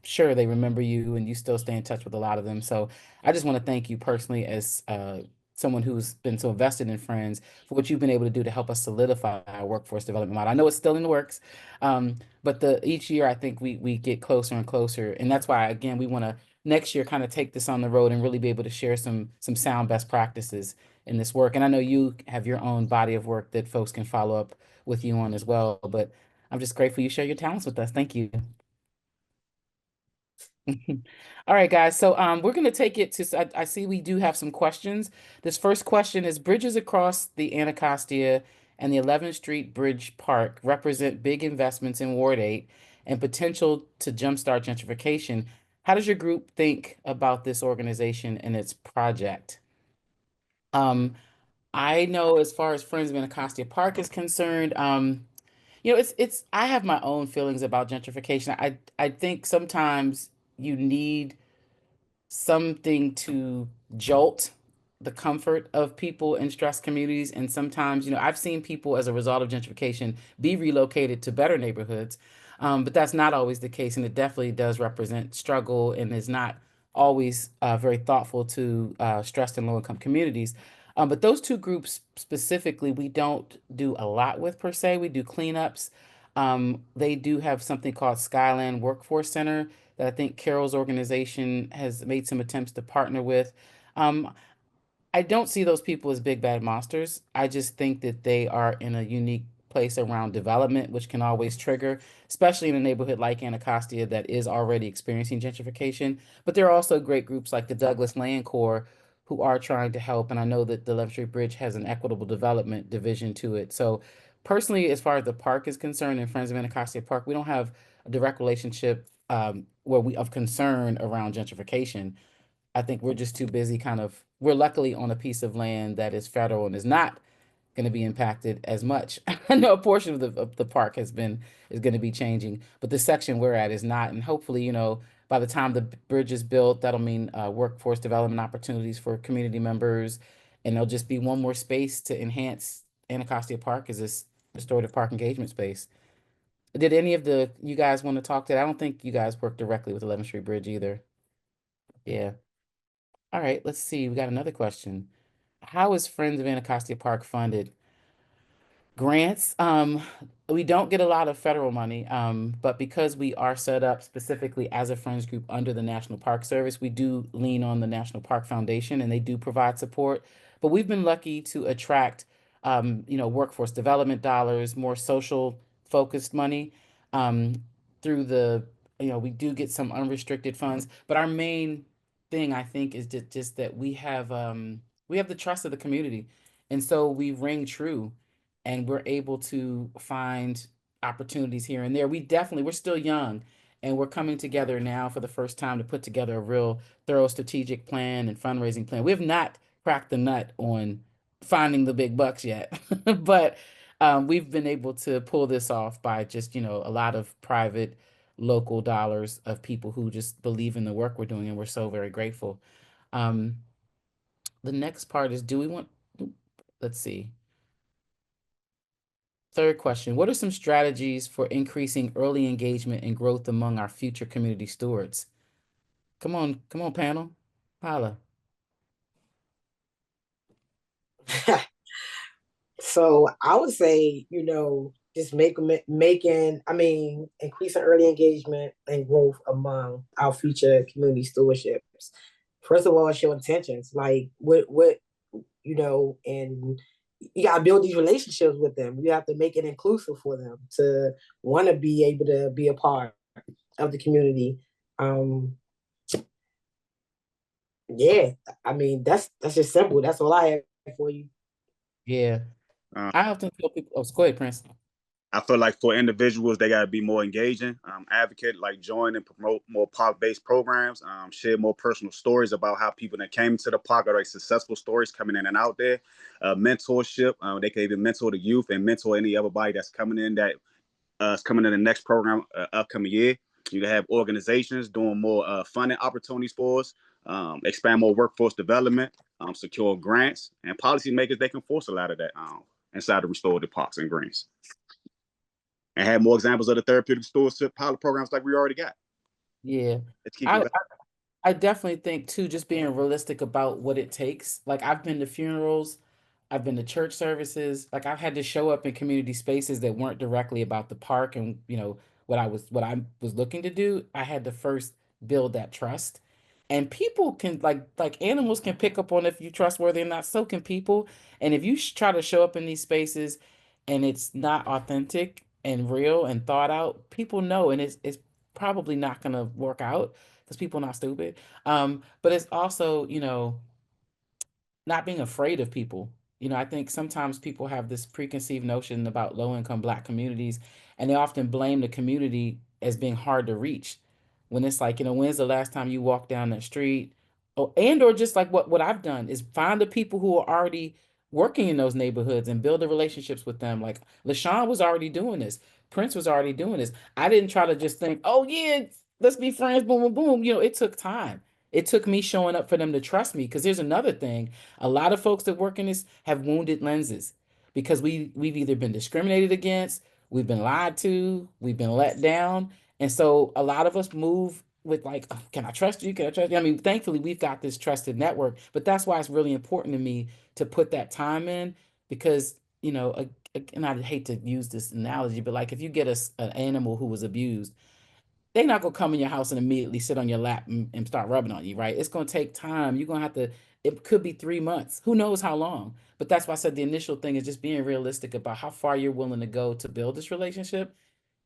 sure they remember you, and you still stay in touch with a lot of them. So I just want to thank you personally as someone who's been so invested in Friends for what you've been able to do to help us solidify our workforce development model. I know it's still in the works, but each year I think we get closer and closer, and that's why again we want to next year kind of take this on the road and really be able to share some sound best practices in this work. And I know you have your own body of work that folks can follow up with you on as well. But I'm just grateful you share your talents with us. Thank you. All right, guys. So we're going to take it to, I see we do have some questions. This first question is, bridges across the Anacostia and the 11th Street Bridge Park represent big investments in Ward 8 and potential to jumpstart gentrification. How does your group think about this organization and its project? I know as far as Friends of Anacostia Park is concerned, It's I have my own feelings about gentrification. I think sometimes you need something to jolt the comfort of people in stressed communities. And sometimes, I've seen people as a result of gentrification be relocated to better neighborhoods. But that's not always the case. And it definitely does represent struggle and is not always very thoughtful to stressed and low income communities. But those two groups specifically, we don't do a lot with per se. We do cleanups. They do have something called Skyland Workforce Center that I think Karol's organization has made some attempts to partner with. Um, I don't see those people as big bad monsters. I just think that they are in a unique place around development, which can always trigger, especially in a neighborhood like Anacostia that is already experiencing gentrification. But there are also great groups like the Douglas Land Corps who are trying to help. And I know that the Love Street Bridge has an equitable development division to it. So personally, as far as the park is concerned, in Friends of Anacostia Park, we don't have a direct relationship where we of concern around gentrification. I think we're just too busy we're luckily on a piece of land that is federal and is not going to be impacted as much. I know a portion of the park is going to be changing, but the section we're at is not. And hopefully, by the time the bridge is built, that'll mean workforce development opportunities for community members, and there'll just be one more space to enhance Anacostia Park as this restorative park engagement space. Did any of you guys want to talk to that? I don't think you guys work directly with 11th Street Bridge either. Yeah. All right, let's see. We got another question. How is Friends of Anacostia Park funded? Grants. We don't get a lot of federal money, but because we are set up specifically as a friends group under the National Park Service, we do lean on the National Park Foundation, and they do provide support. But we've been lucky to attract, workforce development dollars, more social focused money, through we do get some unrestricted funds. But our main thing, I think, is just that we have the trust of the community, and so we ring true and we're able to find opportunities here and there. We're still young and we're coming together now for the first time to put together a real thorough strategic plan and fundraising plan. We have not cracked the nut on finding the big bucks yet, but we've been able to pull this off by just, a lot of private local dollars of people who just believe in the work we're doing. And we're so very grateful. Um, the next part is, let's see. Third question, what are some strategies for increasing early engagement and growth among our future community stewards? Come on, panel. Holla. So I would say, just increasing early engagement and growth among our future community stewardships. First of all, show intentions, like what, and you gotta build these relationships with them. You have to make it inclusive for them to want to be able to be a part of the community. Yeah, that's just simple. That's all I have for you. Yeah. I often tell people, go ahead, Prince. I feel like for individuals, they got to be more engaging, advocate, like join and promote more park-based programs, share more personal stories about how people that came to the park are like successful stories coming in and out there. Mentorship, they can even mentor the youth and mentor any other body that's coming in that is coming in the next program upcoming year. You can have organizations doing more funding opportunities for us, expand more workforce development, secure grants, and policymakers, they can force a lot of that inside the restorative parks and greens. And have more examples of the therapeutic stewardship pilot programs like we already got. Yeah. Let's keep it I definitely think too, just being realistic about what it takes. Like I've been to funerals, I've been to church services, like I've had to show up in community spaces that weren't directly about the park and what I was looking to do. I had to first build that trust. And people can like animals can pick up on if you're trustworthy or not, so can people. And if you try to show up in these spaces and it's not authentic and real and thought out, people know, and it's probably not gonna work out because people are not stupid. But it's also, not being afraid of people. I think sometimes people have this preconceived notion about low income Black communities, and they often blame the community as being hard to reach. When it's like, when's the last time you walked down that street? Or just like what I've done is find the people who are already working in those neighborhoods and building relationships with them. Like LaShawn was already doing this. Prince was already doing this. I didn't try to just think, oh yeah, let's be friends, boom, boom, boom. It took time. It took me showing up for them to trust me. Because there's another thing. A lot of folks that work in this have wounded lenses because we've either been discriminated against, we've been lied to, we've been let down. And so a lot of us move with like, "Oh, can I trust you? Can I trust you?" I mean, thankfully we've got this trusted network, but that's why it's really important to me to put that time in because, and I hate to use this analogy, but like if you get an animal who was abused, they're not gonna come in your house and immediately sit on your lap and start rubbing on you, right? It's gonna take time. You're gonna have to, it could be 3 months. Who knows how long? But that's why I said the initial thing is just being realistic about how far you're willing to go to build this relationship.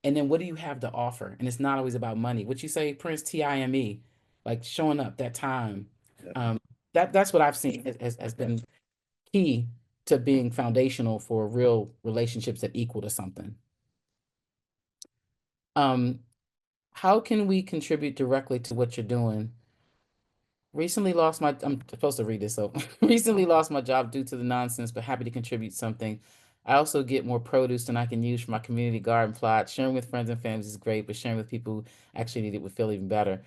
And then what do you have to offer? And it's not always about money. What you say, Prince, TIME, like showing up, that time. Um, that's what I've seen has been key to being foundational for real relationships that equal to something. Um, how can we contribute directly to what you're doing? Recently lost my, I'm supposed to read this, so recently lost my job due to the nonsense, but happy to contribute something. I also get more produce than I can use for my community garden plot. Sharing with friends and families is great, but sharing with people who actually need it would feel even better.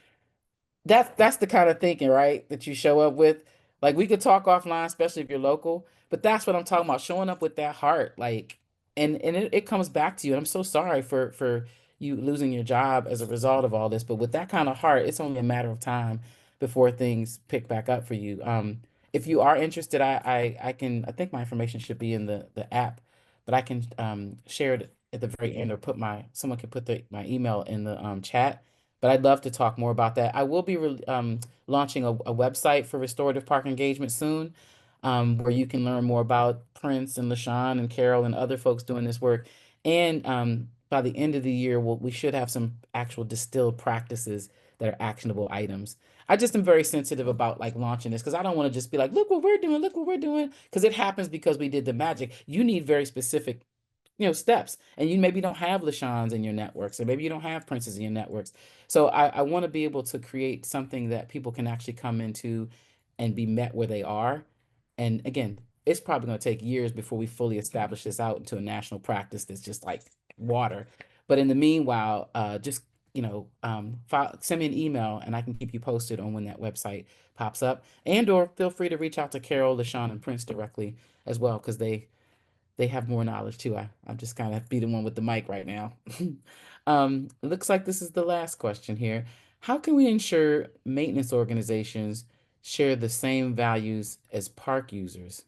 That's the kind of thinking, right? That you show up with. Like we could talk offline, especially if you're local, but that's what I'm talking about, showing up with that heart. Like, and it comes back to you. And I'm so sorry for you losing your job as a result of all this, but with that kind of heart, it's only a matter of time before things pick back up for you. If you are interested, I think my information should be in the app, but I can share it at the very end or someone can put my email in the chat, but I'd love to talk more about that. I will be launching a website for Restorative Park Engagement soon, where you can learn more about Prince and LaShawn and Karol and other folks doing this work. And by the end of the year, we should have some actual distilled practices that are actionable items. I just am very sensitive about like launching this because I don't want to just be like, look what we're doing, look what we're doing, because it happens because we did the magic. You need very specific steps. And you maybe don't have LaShawns in your networks, or maybe you don't have Princes in your networks. So I want to be able to create something that people can actually come into and be met where they are. And again, it's probably going to take years before we fully establish this out into a national practice that's just like water. But in the meanwhile, just send me an email and I can keep you posted on when that website pops up. And or feel free to reach out to Karol, LaShawn, and Prince directly as well, because they have more knowledge too. I'm just kind of beating one with the mic right now. It looks like this is the last question here. How can we ensure maintenance organizations share the same values as park users?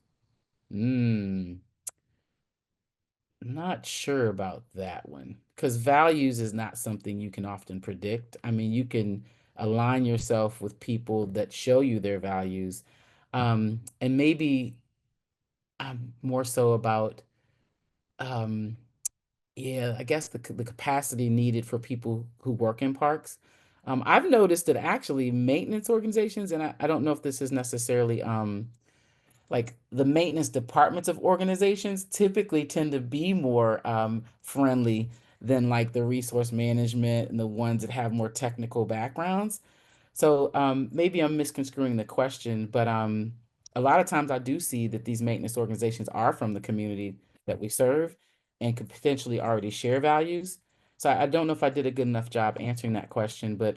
Not sure about that one because values is not something you can often predict. I mean, you can align yourself with people that show you their values, and maybe I'm more so about um, yeah, I guess the capacity needed for people who work in parks. I've noticed that actually maintenance organizations, and I don't know if this is necessarily like the maintenance departments of organizations typically tend to be more friendly than like the resource management and the ones that have more technical backgrounds. So maybe I'm misconstruing the question, but a lot of times I do see that these maintenance organizations are from the community that we serve and could potentially already share values. So I don't know if I did a good enough job answering that question, but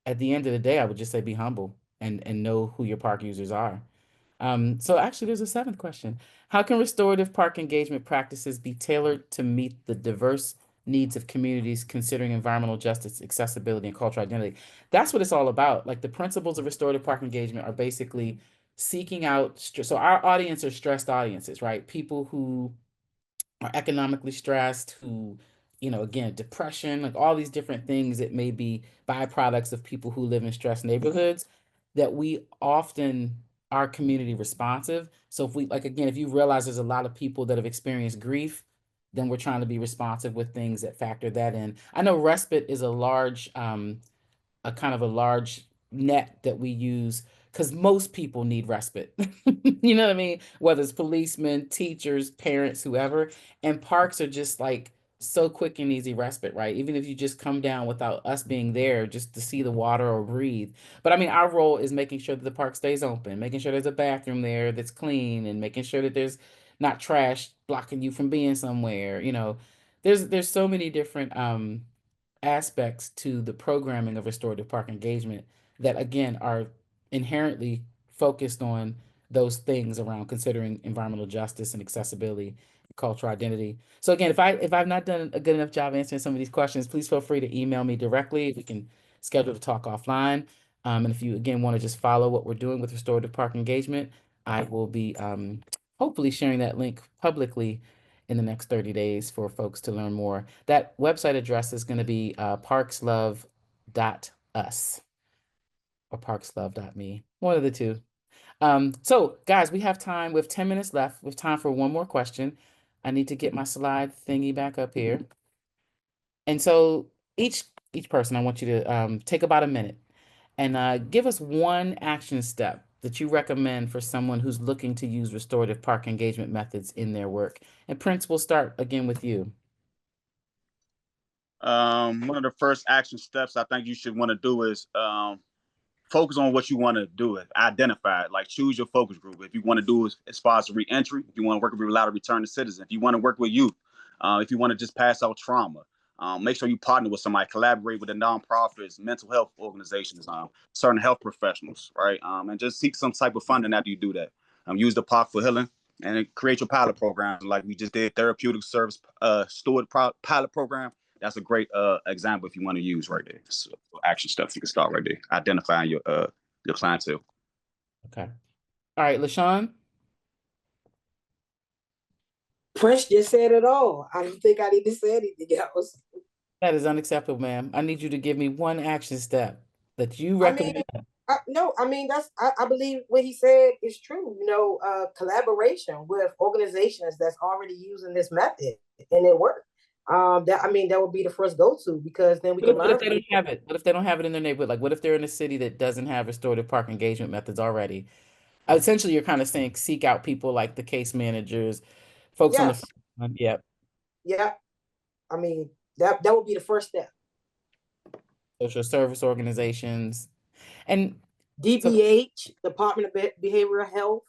at the end of the day, I would just say be humble and know who your park users are. So actually, there's a seventh question. How can restorative park engagement practices be tailored to meet the diverse needs of communities considering environmental justice, accessibility, and cultural identity? That's what it's all about. Like the principles of restorative park engagement are basically seeking out, so our audience are stressed audiences, right? People who are economically stressed, who, again, depression, like all these different things that may be byproducts of people who live in stressed neighborhoods, that we often are community responsive. So if we, like, again, if you realize there's a lot of people that have experienced grief, then we're trying to be responsive with things that factor that in. I know respite is a kind of a large net that we use because most people need respite. You know what I mean? Whether it's policemen, teachers, parents, whoever. And parks are just like so quick and easy respite, right? Even if you just come down without us being there just to see the water or breathe. But I mean, our role is making sure that the park stays open, making sure there's a bathroom there that's clean, and making sure that there's not trash blocking you from being somewhere. You know, there's so many different aspects to the programming of restorative park engagement that again are inherently focused on those things around considering environmental justice and accessibility, cultural identity. So again, if I've not done a good enough job answering some of these questions, please feel free to email me directly. We can schedule to talk offline. And if you again want to just follow what we're doing with restorative park engagement, I will be hopefully sharing that link publicly in the next 30 days for folks to learn more. That website address is going to be parkslove.us or parkslove.me, one of the two. So guys, we have time. We have 10 minutes left. We have time for one more question. I need to get my slide thingy back up here. And so each person, I want you to take about a minute and give us one action step that you recommend for someone who's looking to use restorative park engagement methods in their work. And Prince, we'll start again with you. One of the first action steps I think you should want to do is focus on what you want to do. Identify it, like choose your focus group. If you want to do as far as re-entry, if you want to work with a lot of return to citizens, if you want to work with youth, if you want to just pass out trauma, make sure you partner with somebody, collaborate with the nonprofits, mental health organizations, certain health professionals, right? And just seek some type of funding after you do that. Use the park for healing and create your pilot programs like we just did, therapeutic service steward pilot program. That's a great example if you want to use right there. So action steps you can start right there. Identifying your clientele. Okay. All right, LaShawn. Prince just said it all. I don't think I need to say anything else. That is unacceptable, ma'am. I need you to give me one action step that you recommend. I believe what he said is true. Collaboration with organizations that's already using this method and it worked. That would be the first go-to, because then we can What learn. if they don't have it? What if they don't have it in their neighborhood? Like, what if they're in a city that doesn't have restorative park engagement methods already? Essentially, you're kind of saying seek out people like the case managers, folks on the Yes. front. Yep. Yeah. That would be the first step. Social service organizations. And so, DBH, Department of Behavioral Health,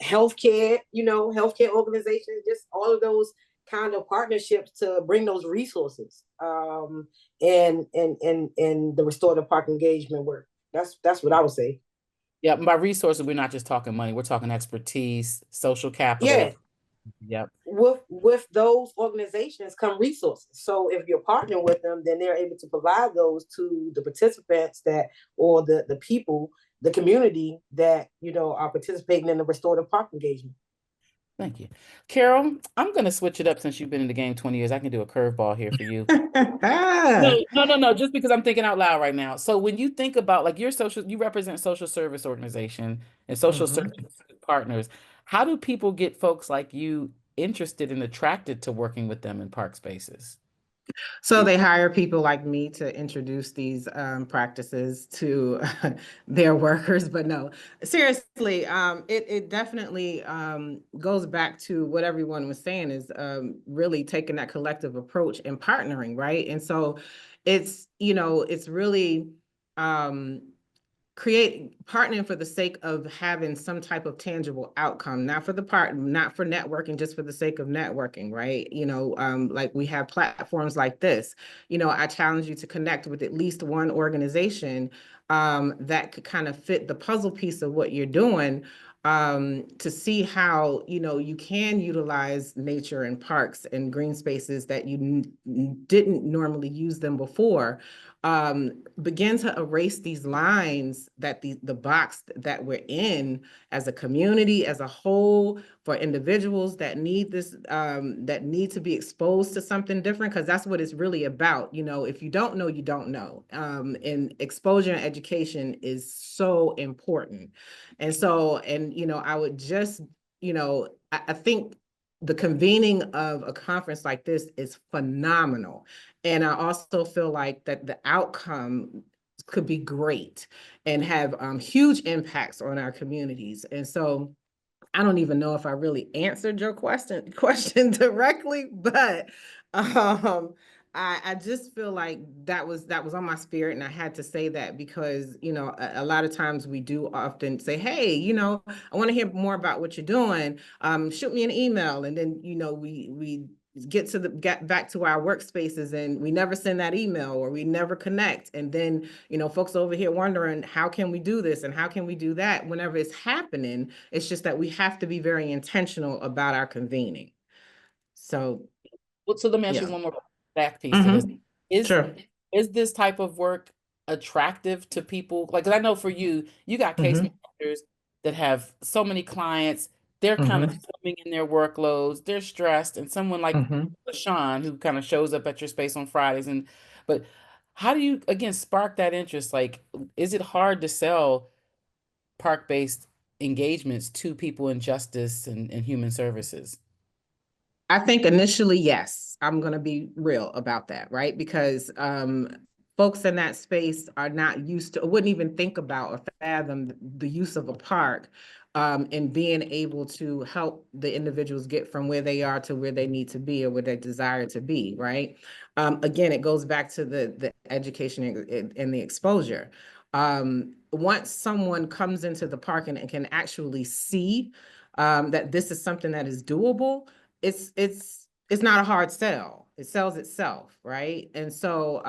healthcare, healthcare organizations, just all of those kind of partnerships to bring those resources and the restorative park engagement work. That's what I would say. yeah, by resources, we're not just talking money, we're talking expertise, social capital. Yeah. Yep. With those organizations come resources. So if you're partnering with them, then they're able to provide those to the participants or the people, the community that are participating in the restorative park engagement. Thank you. Karol, I'm going to switch it up since you've been in the game 20 years. I can do a curveball here for you. No, just because I'm thinking out loud right now. So when you think about like you represent social service organization and social service partners. How do people get folks like you interested and attracted to working with them in park spaces? So they hire people like me to introduce these practices to their workers. But no, seriously, it definitely goes back to what everyone was saying is really taking that collective approach and partnering, right? And so it's really partnering for the sake of having some type of tangible outcome, not for networking, just for the sake of networking, right? Like we have platforms like this. I challenge you to connect with at least one organization that could kind of fit the puzzle piece of what you're doing, to see how you can utilize nature and parks and green spaces that you didn't normally use them before. Begin to erase these lines that the box that we're in as a community, as a whole, for individuals that need this, that need to be exposed to something different, because that's what it's really about. If you don't know, you don't know. And exposure and education is so important. And so, I would just, I think the convening of a conference like this is phenomenal. And I also feel like that the outcome could be great and have huge impacts on our communities. And so I don't even know if I really answered your question directly, but I just feel like that was on my spirit, and I had to say that because, you know, a lot of times we do often say, hey, you know, I want to hear more about what you're doing. Shoot me an email, and then, you know, we get back to our workspaces and we never send that email, or we never connect. And then, you know, folks over here wondering, how can we do this and how can we do that? Whenever it's happening, it's just that we have to be very intentional about our convening. So, Well, so let me ask you yeah. one more back piece to this. Sure. Is this type of work attractive to people? Like, 'cause I know for you, you got case managers that have so many clients, they're kind of swimming in their workloads, they're stressed, and someone like LaShawn, who kind of shows up at your space on Fridays, but how do you, again, spark that interest? Like, is it hard to sell park-based engagements to people in justice and human services? I think initially, yes, I'm going to be real about that, right? Because folks in that space are not used to, wouldn't even think about or fathom the use of a park, and being able to help the individuals get from where they are to where they need to be or where they desire to be, right? Again, it goes back to the education and the exposure. Once someone comes into the park and can actually see that this is something that is doable, it's not a hard sell. It sells itself, right? And so,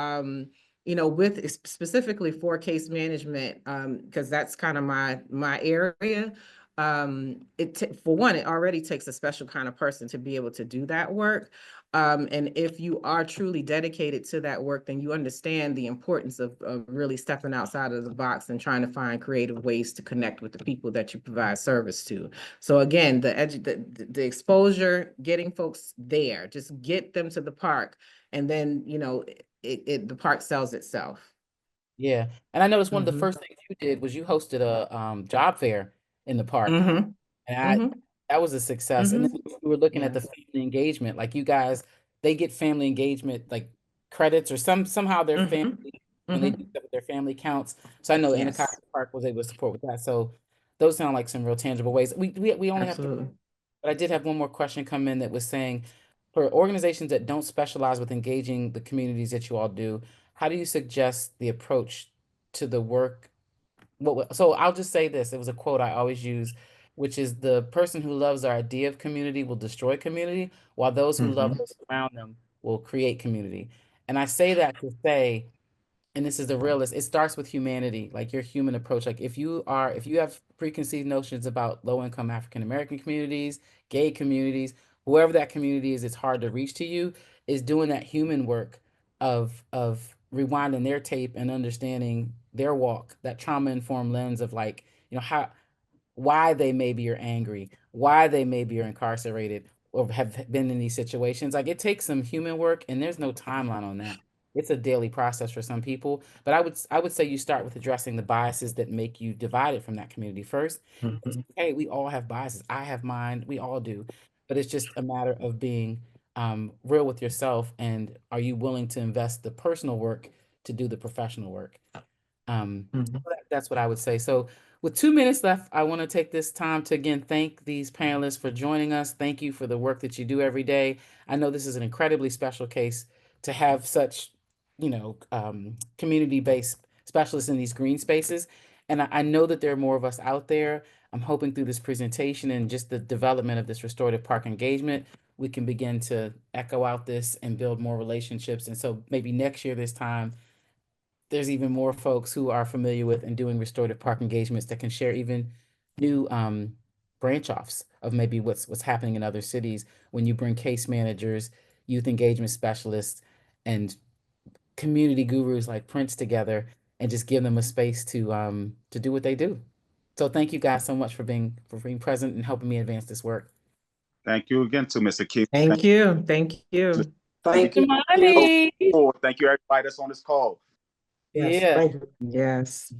you know, with specifically for case management, because that's kind of my area. For one, it already takes a special kind of person to be able to do that work. And if you are truly dedicated to that work, then you understand the importance of really stepping outside of the box and trying to find creative ways to connect with the people that you provide service to. So again, the exposure, getting folks there, just get them to the park, and then, you know, the park sells itself. Yeah. And I noticed one of the first things you did was you hosted a job fair in the park. And that was a success. And then we were looking at the family engagement. Like, you guys, they get family engagement like credits, or somehow their family, when they do stuff with their family, counts. So I know Anacostia Park was able to support with that. So those sound like some real tangible ways. We only have to, but I did have one more question come in that was saying, for organizations that don't specialize with engaging the communities that you all do, how do you suggest the approach to the work? So I'll just say this. It was a quote I always use, which is, the person who loves their idea of community will destroy community, while those who love those around them will create community. And I say that to say, and this is the realist, it starts with humanity, like your human approach. Like, if you have preconceived notions about low income African American communities, gay communities, whoever that community is, it's hard to reach to you, is doing that human work of rewinding their tape and understanding their walk, that trauma informed lens of, like, you know, how, why they maybe are angry, why they maybe are incarcerated or have been in these situations. Like, it takes some human work, and there's no timeline on that. It's a daily process for some people. But I would say you start with addressing the biases that make you divided from that community first. Hey, we all have biases. I have mine. We all do. But it's just a matter of being real with yourself, and are you willing to invest the personal work to do the professional work? That's what I would say. So, with 2 minutes left, I want to take this time to again thank these panelists for joining us. Thank you for the work that you do every day. I know this is an incredibly special case to have such, you know, community-based specialists in these green spaces. And I know that there are more of us out there. I'm hoping through this presentation and just the development of this restorative park engagement, we can begin to echo out this and build more relationships. And so maybe next year, this time, there's even more folks who are familiar with and doing restorative park engagements that can share even new branch offs of maybe what's happening in other cities when you bring case managers, youth engagement specialists, and community gurus like Prince together, and just give them a space to do what they do. So thank you guys so much for being present and helping me advance this work. Thank you again to Mr. Keith. Thank you. Thank you. Thank you. Thank you, everybody that's on this call. Yes, Yeah. thank you. Yes.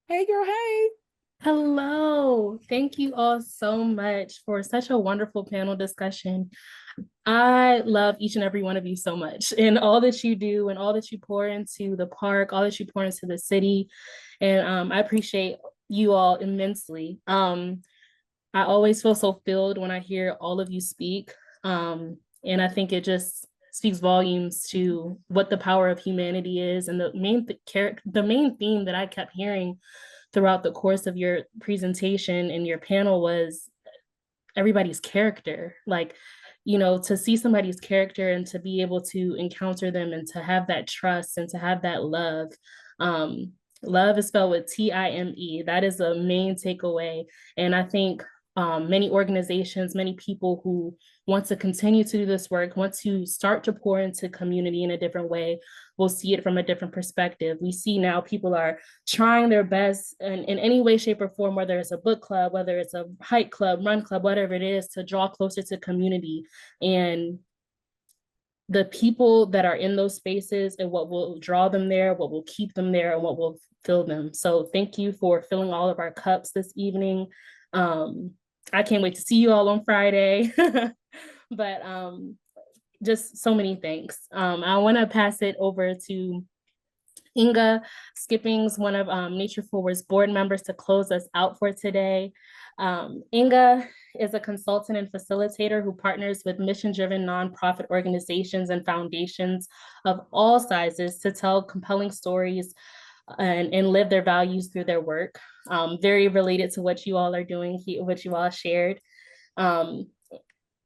Hey, girl. Hey. Hello. Thank you all so much for such a wonderful panel discussion. I love each and every one of you so much, and all that you do and all that you pour into the park, all that you pour into the city. And I appreciate you all immensely. I always feel so filled when I hear all of you speak. And I think it just speaks volumes to what the power of humanity is. And the main theme that I kept hearing throughout the course of your presentation and your panel was everybody's character. Like, you know, to see somebody's character and to be able to encounter them and to have that trust and to have that love. Love is spelled with Time. That is a main takeaway. And I think many organizations, many people who want to continue to do this work, want to start to pour into community in a different way, will see it from a different perspective. We see now people are trying their best in any way, shape, or form, whether it's a book club, whether it's a hike club, run club, whatever it is, to draw closer to community. And the people that are in those spaces and what will draw them there, what will keep them there, and what will fill them. So thank you for filling all of our cups this evening. I can't wait to see you all on Friday. But just so many thanks. I want to pass it over to Inga Skippings, one of Nature Forward's board members, to close us out for today. Inga is a consultant and facilitator who partners with mission-driven nonprofit organizations and foundations of all sizes to tell compelling stories and live their values through their work. Very related to what you all are doing here, what you all shared.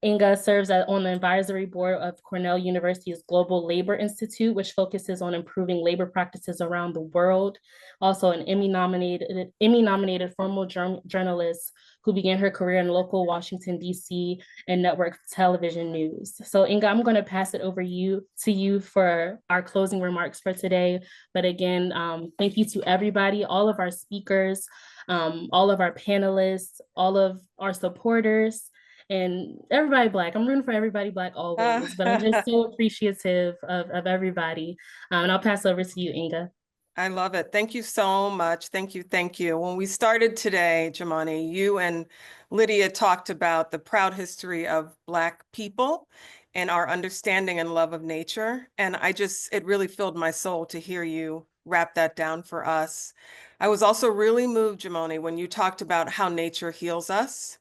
Inga serves on the advisory board of Cornell University's Global Labor Institute, which focuses on improving labor practices around the world. Also an Emmy-nominated former journalist who began her career in local Washington, D.C. and network television news. So Inga, I'm going to pass it over to you for our closing remarks for today. But again, thank you to everybody, all of our speakers, all of our panelists, all of our supporters, and everybody Black. I'm rooting for everybody Black always, but I'm just so appreciative of everybody. And I'll pass over to you, Inga. I love it. Thank you so much. Thank you. Thank you. When we started today, Jamani, you and Lydia talked about the proud history of Black people and our understanding and love of nature. And it really filled my soul to hear you wrap that down for us. I was also really moved, Jamani, when you talked about how nature heals us.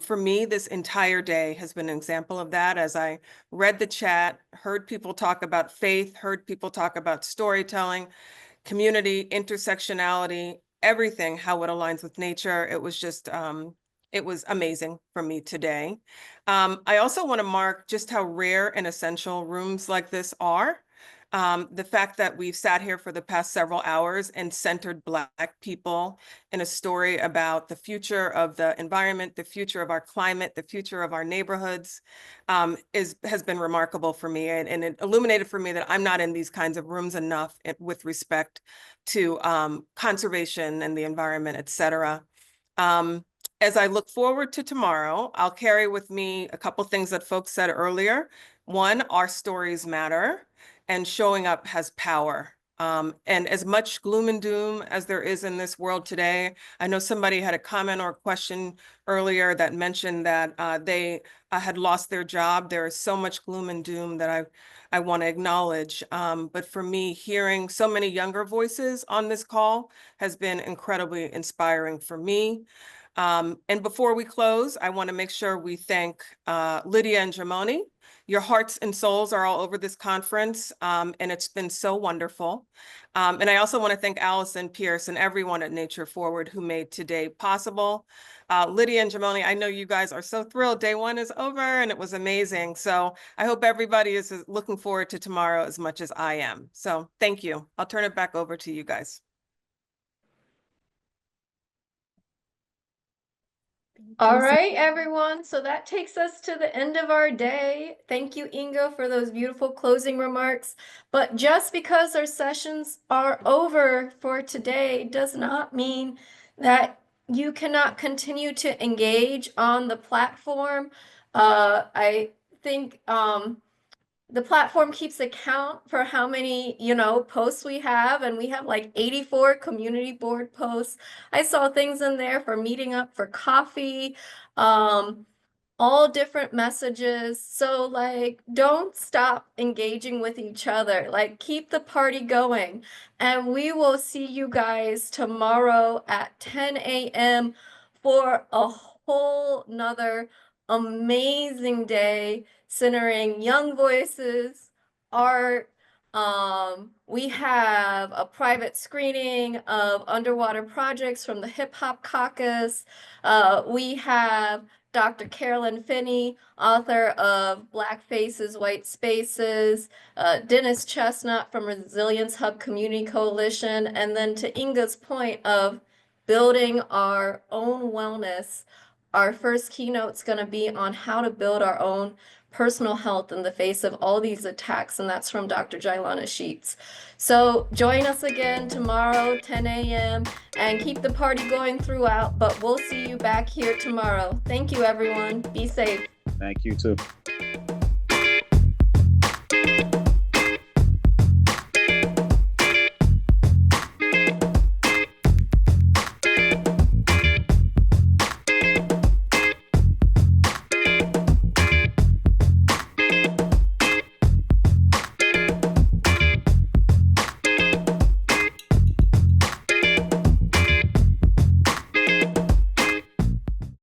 For me, this entire day has been an example of that. As I read the chat, heard people talk about faith, heard people talk about storytelling, community, intersectionality, everything, how it aligns with nature. It was just, it was amazing for me today. I also want to mark just how rare and essential rooms like this are. The fact that we've sat here for the past several hours and centered Black people in a story about the future of the environment, the future of our climate, the future of our neighborhoods has been remarkable for me. And it illuminated for me that I'm not in these kinds of rooms enough with respect to conservation and the environment, et cetera. As I look forward to tomorrow, I'll carry with me a couple things that folks said earlier. One, our stories matter, and showing up has power. And as much gloom and doom as there is in this world today, I know somebody had a comment or a question earlier that mentioned that they had lost their job. There is so much gloom and doom that I want to acknowledge. But for me, hearing so many younger voices on this call has been incredibly inspiring for me. And before we close, I want to make sure we thank Lydia and Jamoni. Your hearts and souls are all over this conference, and it's been so wonderful. And I also want to thank Allison Pierce and everyone at Nature Forward who made today possible. Lydia and Jamoni, I know you guys are so thrilled. Day one is over and it was amazing. So I hope everybody is looking forward to tomorrow as much as I am. So thank you. I'll turn it back over to you guys. All right, everyone. So that takes us to the end of our day. Thank you, Inga, for those beautiful closing remarks. But just because our sessions are over for today does not mean that you cannot continue to engage on the platform. I think the platform keeps account for how many, posts we have, and we have like 84 community board posts. I saw things in there for meeting up for coffee. all different messages. So like, don't stop engaging with each other. Like, keep the party going. And we will see you guys tomorrow at 10 a.m. for a whole nother amazing day centering young voices, art. We have a private screening of underwater projects from the Hip Hop Caucus. We have Dr. Carolyn Finney, author of Black Faces, White Spaces, Dennis Chestnut from Resilience Hub Community Coalition, and then to Inga's point of building our own wellness. Our first keynote's going to be on how to build our own personal health in the face of all these attacks, and that's from Dr. Jailana Sheets. So join us again tomorrow, 10 a.m., and keep the party going throughout, but we'll see you back here tomorrow. Thank you, everyone. Be safe. Thank you too.